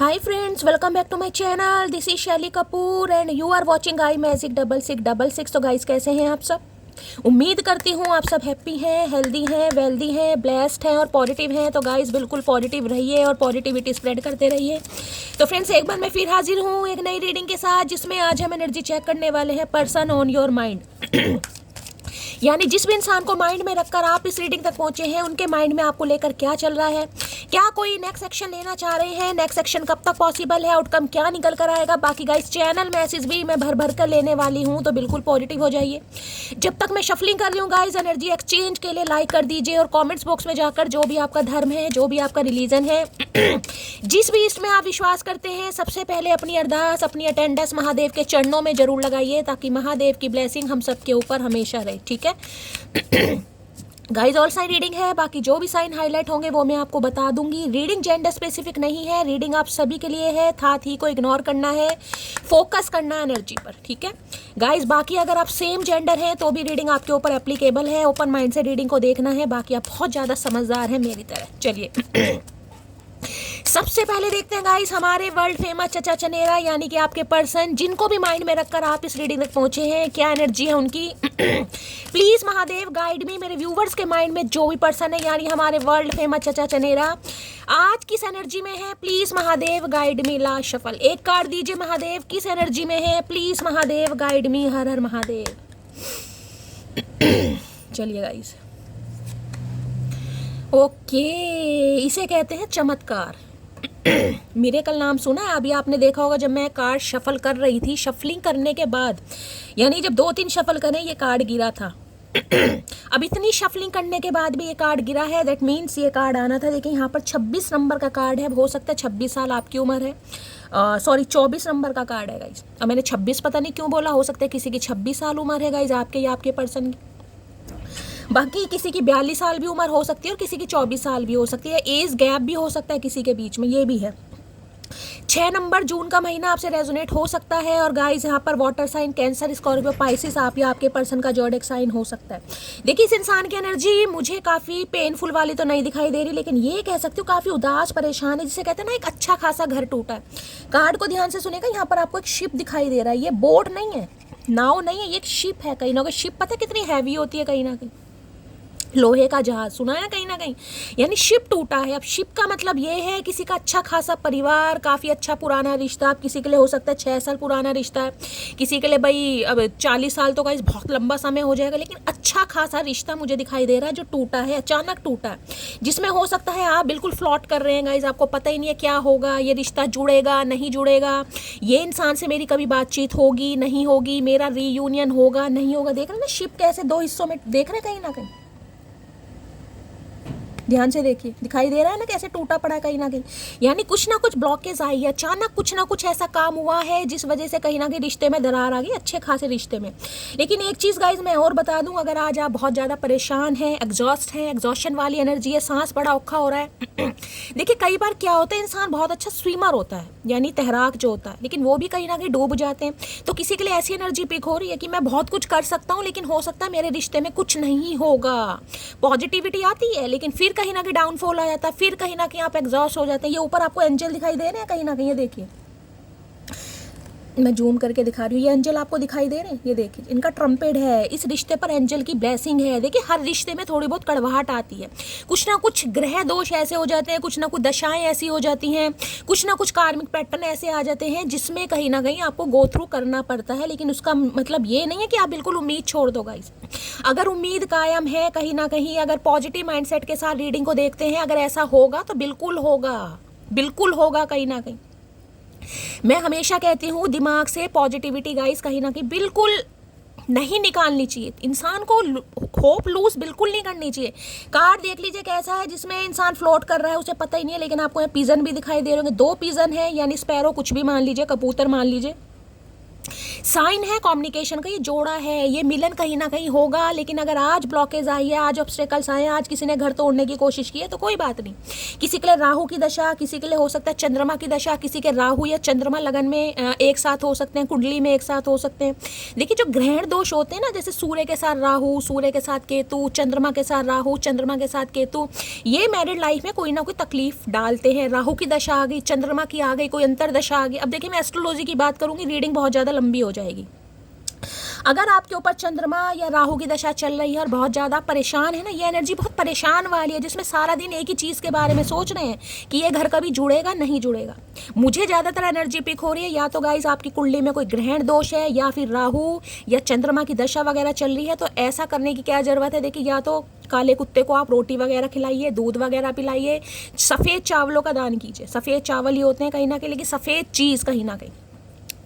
Hi friends, welcome back to my channel. This is Shelly Kapoor and you are watching I Magic 6666. तो guys कैसे हैं आप सब? उम्मीद करती हूँ आप सब हैप्पी हैं, हेल्दी हैं, वेल्दी हैं, ब्लेस्ड हैं और पॉजिटिव हैं। तो गाइस बिल्कुल पॉजिटिव रहिए और पॉजिटिविटी स्प्रेड करते रहिए। तो फ्रेंड्स एक बार मैं फिर हाजिर हूँ एक नई रीडिंग के साथ, जिसमें आज हम एनर्जी चेक करने वाले हैं पर्सन ऑन योर माइंड। यानी जिस भी इंसान को माइंड में रखकर आप इस रीडिंग तक पहुंचे हैं, उनके माइंड में आपको लेकर क्या चल रहा है, क्या कोई नेक्स्ट एक्शन लेना चाह रहे हैं, नेक्स्ट एक्शन कब तक पॉसिबल है, आउटकम क्या निकल कर आएगा। बाकी गाइस चैनल मैसेज भी मैं भर भर कर लेने वाली हूं, तो बिल्कुल पॉजिटिव हो जाइए। जब तक मैं शफलिंग कर रही हूँ गाइस, एनर्जी एक्सचेंज के लिए लाइक कर दीजिए और कॉमेंट्स बॉक्स में जाकर जो भी आपका धर्म है, जो भी आपका रिलीजन है, जिस भी इसमें आप विश्वास करते हैं, सबसे पहले अपनी अरदास, अपनी अटेंडेंस महादेव के चरणों में जरूर लगाइए, ताकि महादेव की ब्लेसिंग हम सबके ऊपर हमेशा रहे। ठीक है गाइस, ऑल साइन रीडिंग है, बाकी जो भी साइन हाईलाइट होंगे वो मैं आपको बता दूंगी। रीडिंग जेंडर स्पेसिफिक नहीं है, रीडिंग आप सभी के लिए है। था थी को इग्नोर करना है, फोकस करना है एनर्जी पर। ठीक है गाइस, बाकी अगर आप सेम जेंडर हैं तो भी रीडिंग आपके ऊपर एप्लीकेबल है। ओपन माइंड से रीडिंग को देखना है, बाकी आप बहुत ज़्यादा समझदार हैं मेरी तरह। चलिए सबसे पहले देखते हैं गाइस हमारे वर्ल्ड फेमस चचा चनेरा, यानी कि आपके पर्सन जिनको भी माइंड में रखकर आप इस रीडिंग तक पहुंचे हैं, क्या एनर्जी है उनकी। प्लीज महादेव गाइड मी। मेरे व्यूवर्स के माइंड में जो भी पर्सन है, यानी हमारे वर्ल्ड फेमस चचा चनेरा, आज किस एनर्जी में है, please Mahadev guide me. Last shuffle एक कार्ड दीजिए महादेव, किस एनर्जी में है, प्लीज महादेव गाइड मी। हर हर महादेव। चलिए गाइस, ओके, इसे कहते हैं चमत्कार। मिरेकल नाम सुना है अभी आपने देखा होगा। जब मैं कार्ड शफल कर रही थी, शफलिंग करने के बाद, यानी जब 2-3 शफल करें, ये कार्ड गिरा था। अब इतनी शफलिंग करने के बाद भी ये कार्ड गिरा है, दैट मीन्स ये कार्ड आना था। देखिए यहाँ पर 26 नंबर का कार्ड है। हो सकता है 26 साल आपकी उम्र है, सॉरी 24 नंबर का कार्ड है गाइज। अब मैंने 26 पता नहीं क्यों बोला, हो सकता है किसी की 26 साल उम्र है गाइज, आपके या आपके पर्सन की। बाकी किसी की 42 साल भी उम्र हो सकती है और किसी की 24 साल भी हो सकती है। एज गैप भी हो सकता है किसी के बीच में, ये भी है। 6 नंबर जून का महीना आपसे रेजोनेट हो सकता है। और गाइस यहाँ पर water sign cancer, Scorpio, Pisces, आप या आपके पर्सन का जोडिक साइन हो सकता है। देखिए इस इंसान की एनर्जी मुझे काफ़ी पेनफुल वाली तो नहीं दिखाई दे रही, लेकिन ये कह सकती हूँ काफ़ी उदास, परेशान है, जिसे कहते हैं ना एक अच्छा खासा घर टूटा है। कार्ड को ध्यान से सुनेगा, यहाँ पर आपको एक शिप दिखाई दे रहा है। ये बोट नहीं है, नाव नहीं है, ये एक शिप है। कहीं ना कहीं शिप पता है कितनी हैवी होती है, कहीं ना कहीं लोहे का जहाज, सुना है कहीं ना कहीं। यानी शिप टूटा है। अब शिप का मतलब ये है किसी का अच्छा खासा परिवार, काफ़ी अच्छा पुराना रिश्ता। अब किसी के लिए हो सकता है 6 साल पुराना रिश्ता है, किसी के लिए भाई अब 40 साल तो गाइस बहुत लंबा समय हो जाएगा, लेकिन अच्छा खासा रिश्ता मुझे दिखाई दे रहा है जो टूटा है, अचानक टूटा है, जिसमें हो सकता है आप बिल्कुल फ्लॉट कर रहे हैं गाइस। आपको पता ही नहीं है क्या होगा, ये रिश्ता जुड़ेगा नहीं जुड़ेगा, ये इंसान से मेरी कभी बातचीत होगी नहीं होगी, मेरा रीयूनियन होगा नहीं होगा। देख रहे हैं ना शिप कैसे 2 हिस्सों में, देख रहे हैं कहीं ना कहीं, ध्यान से देखिए, दिखाई दे रहा है ना कैसे टूटा पड़ा है कहीं ना कहीं। यानी कुछ ना कुछ ब्लॉकेज आई है, अचानक कुछ ना कुछ ऐसा काम हुआ है जिस वजह से कहीं ना कहीं रिश्ते में दरार आ गई, अच्छे खासे रिश्ते में। लेकिन एक चीज़ गाइज मैं और बता दूं, अगर आज आप बहुत ज़्यादा परेशान हैं, एग्जॉस्ट हैं, एग्जॉशन वाली एनर्जी है, सांस बड़ा औखा हो रहा है। देखिए कई बार क्या होता है, इंसान बहुत अच्छा स्विमर होता है, यानी तैराक जो होता है, लेकिन वो भी कहीं ना कहीं डूब जाते हैं। तो किसी के लिए ऐसी एनर्जी पिक हो रही है कि मैं बहुत कुछ कर सकता हूँ, लेकिन हो सकता है मेरे रिश्ते में कुछ नहीं होगा। पॉजिटिविटी आती है, लेकिन फिर कहीं ना कहीं डाउनफॉल आ जाता है, फिर कहीं ना कहीं आप एग्जॉस्ट हो जाते हैं। ये ऊपर आपको एंजल दिखाई दे रहे हैं कहीं ना कहीं, ये देखिए मैं जूम करके दिखा रही हूँ, ये एंजल आपको दिखाई दे रहे हैं, ये देखिए इनका ट्रम्पेट है। इस रिश्ते पर एंजल की ब्लेसिंग है। देखिए हर रिश्ते में थोड़ी बहुत कड़वाहट आती है, कुछ ना कुछ ग्रह दोष ऐसे हो जाते हैं, कुछ ना कुछ दशाएं ऐसी हो जाती हैं, कुछ ना कुछ कार्मिक पैटर्न ऐसे आ जाते हैं जिसमें कहीं ना कहीं आपको गो थ्रू करना पड़ता है। लेकिन उसका मतलब ये नहीं है कि आप बिल्कुल उम्मीद छोड़ दो गाइस। अगर उम्मीद कायम है कहीं ना कहीं, अगर पॉजिटिव माइंडसेट के साथ रीडिंग को देखते हैं, अगर ऐसा होगा तो बिल्कुल होगा, बिल्कुल होगा कहीं ना कहीं। मैं हमेशा कहती हूँ दिमाग से पॉजिटिविटी गाइस कहीं ना कहीं बिल्कुल नहीं निकालनी चाहिए। इंसान को होप लूज बिल्कुल नहीं करनी चाहिए। कार्ड देख लीजिए कैसा है, जिसमें इंसान फ्लोट कर रहा है, उसे पता ही नहीं है, लेकिन आपको यहाँ पिजन भी दिखाई दे रहे होंगे। 2 पिजन है, यानी स्पैरो कुछ भी मान लीजिए, कबूतर मान लीजिए, साइन है कम्युनिकेशन का, ये जोड़ा है, ये मिलन कहीं ना कहीं होगा। लेकिन अगर आज ब्लॉकेज आई है, आज ऑब्स्टेकल्स आए हैं, आज किसी ने घर तोड़ने की कोशिश की है तो कोई बात नहीं। किसी के लिए राहु की दशा, किसी के लिए हो सकता है चंद्रमा की दशा, किसी के राहु या चंद्रमा लगन में एक साथ हो सकते हैं, कुंडली में एक साथ हो सकते हैं। देखिए जो ग्रहण दोष होते हैं ना, जैसे सूर्य के साथ राहु, सूर्य के साथ केतु, चंद्रमा के साथ राहु, चंद्रमा के साथ केतु, ये मैरिड लाइफ में कोई ना कोई तकलीफ डालते हैं। राहु की दशा आ गई, चंद्रमा की आ गई, कोई अंतर दशा आ गई। अब देखिए मैं एस्ट्रोलॉजी की बात करूंगी, रीडिंग बहुत ज़्यादा लंबी हो जाएगी। अगर आपके ऊपर चंद्रमा या राहु की दशा चल रही है और बहुत ज़्यादा परेशान है ना, ये एनर्जी बहुत परेशान वाली है, जिसमें सारा दिन एक ही चीज़ के बारे में सोच रहे हैं कि ये घर कभी जुड़ेगा नहीं जुड़ेगा। मुझे ज़्यादातर एनर्जी पिक हो रही है, या तो गाइस आपकी कुंडली में कोई ग्रहण दोष है, या फिर राहु या चंद्रमा की दशा वगैरह चल रही है। तो ऐसा करने की क्या ज़रूरत है? देखिए या तो काले कुत्ते को आप रोटी वगैरह खिलाइए, दूध वगैरह पिलाइए, सफ़ेद चावलों का दान कीजिए। सफ़ेद चावल ही होते हैं कहीं ना कहीं, लेकिन सफ़ेद चीज़ कहीं ना कहीं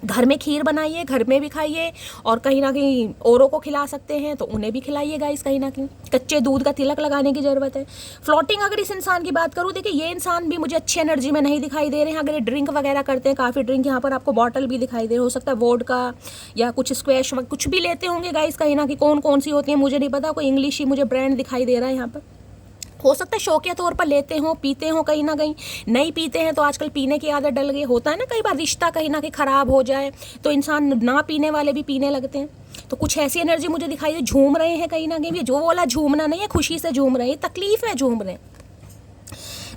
घर में खीर बनाइए, घर में भी खाइए, और कहीं ना कहीं औरों को खिला सकते हैं तो उन्हें भी खिलाइए गाइस। कहीं ना कहीं कच्चे दूध का तिलक लगाने की ज़रूरत है। फ्लोटिंग अगर इस इंसान की बात करूँ, देखिए ये इंसान भी मुझे अच्छी एनर्जी में नहीं दिखाई दे रहे हैं। अगर ये ड्रिंक वगैरह करते हैं, काफ़ी ड्रिंक, यहाँ पर आपको बॉटल भी दिखाई दे रही, हो सकता है वोडका या कुछ स्क्वैश कुछ भी लेते होंगे गाइस। कहीं ना कहीं कौन कौन सी होती है मुझे नहीं पता, कोई इंग्लिश ही मुझे ब्रांड दिखाई दे रहा है यहाँ पर। हो सकता है शौकिया तौर पर लेते हो, पीते हो, कहीं ना कहीं नहीं पीते हैं तो आजकल पीने की आदत डल गई। होता है ना कई बार रिश्ता कहीं ना कहीं ख़राब हो जाए तो इंसान ना पीने वाले भी पीने लगते हैं। तो कुछ ऐसी एनर्जी मुझे दिखाई दे, झूम रहे हैं कहीं ना कहीं। जो बोला झूमना नहीं है, खुशी से झूम रहे हैं, तकलीफ में झूम रहे हैं।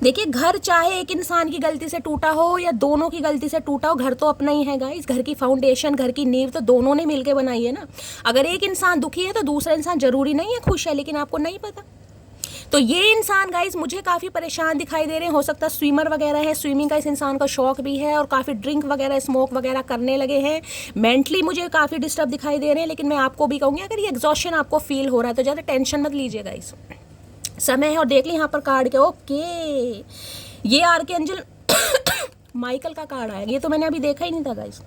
देखिए घर चाहे एक इंसान की गलती से टूटा हो या दोनों की गलती से टूटा हो, घर तो अपना ही है गाइस। घर की फाउंडेशन, घर की नींव तो दोनों ने मिलकर बनाई है ना। अगर एक इंसान दुखी है तो दूसरा इंसान जरूरी नहीं है खुश है, लेकिन आपको नहीं पता। तो ये इंसान गाइस मुझे काफ़ी परेशान दिखाई दे रहे हैं। हो सकता है स्विमर वगैरह है, स्विमिंग का इस इंसान का शौक भी है, और काफ़ी ड्रिंक वगैरह, स्मोक वगैरह करने लगे हैं। मेंटली मुझे काफ़ी डिस्टर्ब दिखाई दे रहे हैं। लेकिन मैं आपको भी कहूँगी, अगर ये एग्जॉशन आपको फील हो रहा है तो ज़्यादा टेंशन मत लीजिए गाइस, समय है। और देख ली यहाँ पर कार्ड के, ओके, ये आर्कएंजल माइकल का कार्ड आया, ये तो मैंने अभी देखा ही नहीं था गाइस।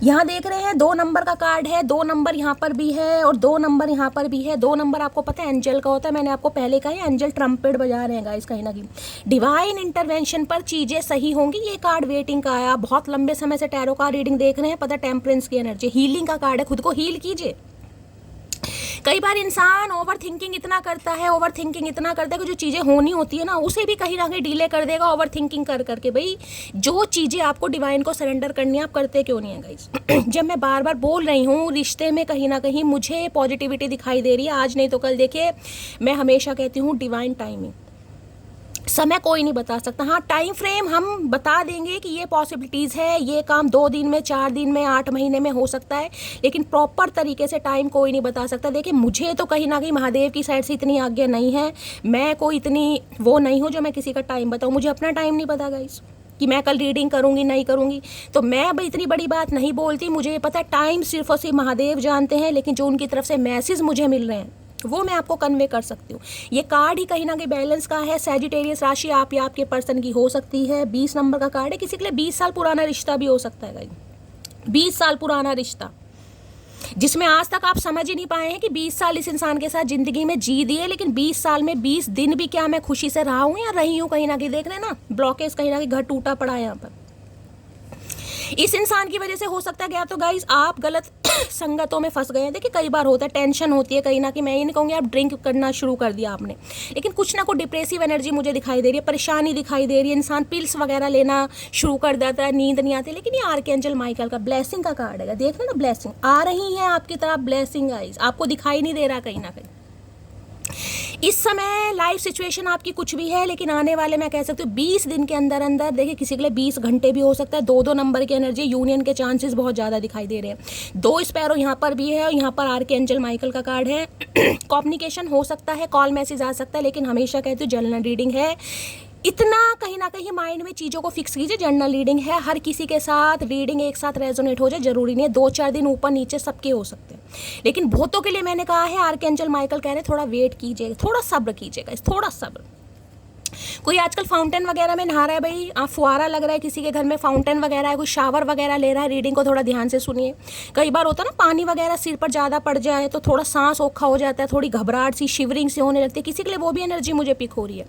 यहाँ देख रहे हैं 2 नंबर का कार्ड है, 2 नंबर यहाँ पर भी है और 2 नंबर यहाँ पर भी है। 2 नंबर आपको पता है एंजल का होता है, मैंने आपको पहले कहा है, एंजल ट्रम्पेट बजा रहे हैं गाइस। कहीं ना कहीं डिवाइन इंटरवेंशन पर चीज़ें सही होंगी। ये कार्ड वेटिंग का आया, बहुत लंबे समय से टैरो का रीडिंग देख रहे हैं, पता टेम्परेंस की एनर्जी, हीलिंग का कार्ड है, खुद को हील कीजिए। कई बार इंसान ओवर थिंकिंग इतना करता है कि जो चीज़ें होनी होती है ना उसे भी कहीं ना कहीं डिले कर देगा ओवर थिंकिंग कर करके। भाई जो चीज़ें आपको डिवाइन को सरेंडर करनी है, आप करते क्यों नहीं है गाइस? जब मैं बार बार बोल रही हूँ रिश्ते में कहीं ना कहीं मुझे पॉजिटिविटी दिखाई दे रही है, आज नहीं तो कल। देखिए मैं हमेशा कहती हूँ डिवाइन टाइमिंग, समय कोई नहीं बता सकता। हाँ टाइम फ्रेम हम बता देंगे कि ये पॉसिबिलिटीज़ है, ये काम 2 दिन में, 4 दिन में, 8 महीने में हो सकता है, लेकिन प्रॉपर तरीके से टाइम कोई नहीं बता सकता। देखिए मुझे तो कहीं ना कहीं महादेव की साइड से इतनी आज्ञा नहीं है, मैं कोई इतनी वो नहीं हूँ जो मैं किसी का टाइम बताऊँ। मुझे अपना टाइम नहीं पता गाइस कि मैं कल रीडिंग करूँगी नहीं करूँगी, तो मैं अब इतनी बड़ी बात नहीं बोलती। मुझे ये पता टाइम सिर्फ और सिर्फ महादेव जानते हैं, लेकिन जो उनकी तरफ से मैसेज मुझे मिल रहे हैं वो मैं आपको कन्वे कर सकती हूँ। ये कार्ड ही कहीं ना कहीं बैलेंस का है। सैजिटेरियस राशि आप या आपके पर्सन की हो सकती है। 20 नंबर का कार्ड है, किसी के लिए 20 साल पुराना रिश्ता भी हो सकता है गाइस। 20 साल पुराना रिश्ता जिसमें आज तक आप समझ ही नहीं पाए हैं कि 20 साल इस इंसान के साथ ज़िंदगी में जी दिए, लेकिन 20 साल में 20 दिन भी क्या मैं खुशी से रहा हूँ या रही हूँ? कहीं ना कहीं देख रहे हैं ना, ब्लॉकेज कहीं ना कहीं घर टूटा पड़ा है यहाँ पर। इस इंसान की वजह से हो सकता है कि या तो गाइस आप गलत संगतों में फंस गए हैं। देखिए कई बार होता है, टेंशन होती है कहीं ना कहीं। मैं ये नहीं कहूँगी आप ड्रिंक करना शुरू कर दिया आपने, लेकिन कुछ ना कुछ डिप्रेसिव एनर्जी मुझे दिखाई दे रही है, परेशानी दिखाई दे रही है। इंसान पिल्स वगैरह लेना शुरू कर देता है, नींद नहीं आती। लेकिन ये आर्कएंजल माइकल का ब्लेसिंग का कार्ड है, देख लो ना, ब्लेसिंग आ रही है आपकी तरफ, ब्लेसिंग आइज आपको दिखाई नहीं दे रहा कहीं ना कहीं। इस समय लाइफ सिचुएशन आपकी कुछ भी है, लेकिन आने वाले मैं कह सकती हूँ 20 दिन के अंदर अंदर, देखिए किसी के लिए 20 घंटे भी हो सकता है। 2 नंबर की एनर्जी, यूनियन के चांसेस बहुत ज़्यादा दिखाई दे रहे हैं। 2 स्पैरो यहाँ पर भी है और यहाँ पर आर्कएंजल माइकल का कार्ड है। कम्युनिकेशन हो सकता है, कॉल मैसेज आ सकता है, लेकिन हमेशा कहती हूँ जनरल रीडिंग है। इतना कहीं ना कहीं माइंड में चीज़ों को फिक्स कीजिए, जनरल रीडिंग है, हर किसी के साथ रीडिंग एक साथ रेजोनेट हो जाए जरूरी नहीं है। 2-4 दिन ऊपर नीचे सबके हो सकते हैं, लेकिन बहुतों के लिए मैंने कहा है, आर्कएंजल माइकल कह रहे हैं थोड़ा वेट कीजिएगा, थोड़ा सब्र कीजिएगा, थोड़ा सब्र। कोई आजकल फाउंटेन वगैरह में नहा रहा है, भाई फुहारा लग रहा है, किसी के घर में फाउंटेन वगैरह है, कोई शावर वगैरह ले रहा है, रीडिंग को थोड़ा ध्यान से सुनिए। कई बार होता है ना पानी वगैरह सिर पर ज़्यादा पड़ जाए तो थोड़ा सांस औखा हो जाता है, थोड़ी घबराहट सी, शिवरिंग सी होने लगती है, किसी के लिए वो भी एनर्जी मुझे पिक हो रही है।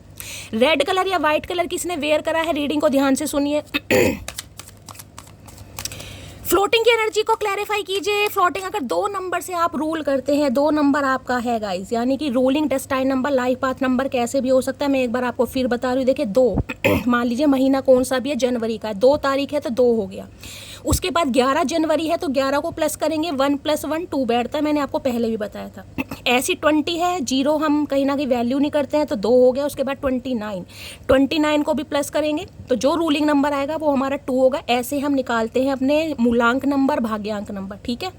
रेड कलर या वाइट कलर किसी ने वेयर करा है, रीडिंग को ध्यान से सुनिए। फ्लोटिंग की एनर्जी को क्लैरिफाई कीजिए। फ्लोटिंग अगर 2 नंबर से आप रूल करते हैं, 2 नंबर आपका है गाइस, यानी कि ruling destined number, life path number कैसे भी हो सकता है। मैं एक बार आपको फिर बता रही हूँ, देखिए 2 मान लीजिए महीना कौन सा भी है, जनवरी का 2 तारीख है तो 2 हो गया। उसके बाद 11 जनवरी है तो 11 को प्लस करेंगे, 1 + 1 2 बैठता है, मैंने आपको पहले भी बताया था। ऐसी 20 है, 0 हम कहीं ना कहीं वैल्यू नहीं करते हैं तो 2 हो गया। उसके बाद 29 को भी प्लस करेंगे तो जो रूलिंग नंबर आएगा वो हमारा 2 होगा। ऐसे हम निकालते हैं अपने मूलांक नंबर, भाग्यांक नंबर, ठीक है।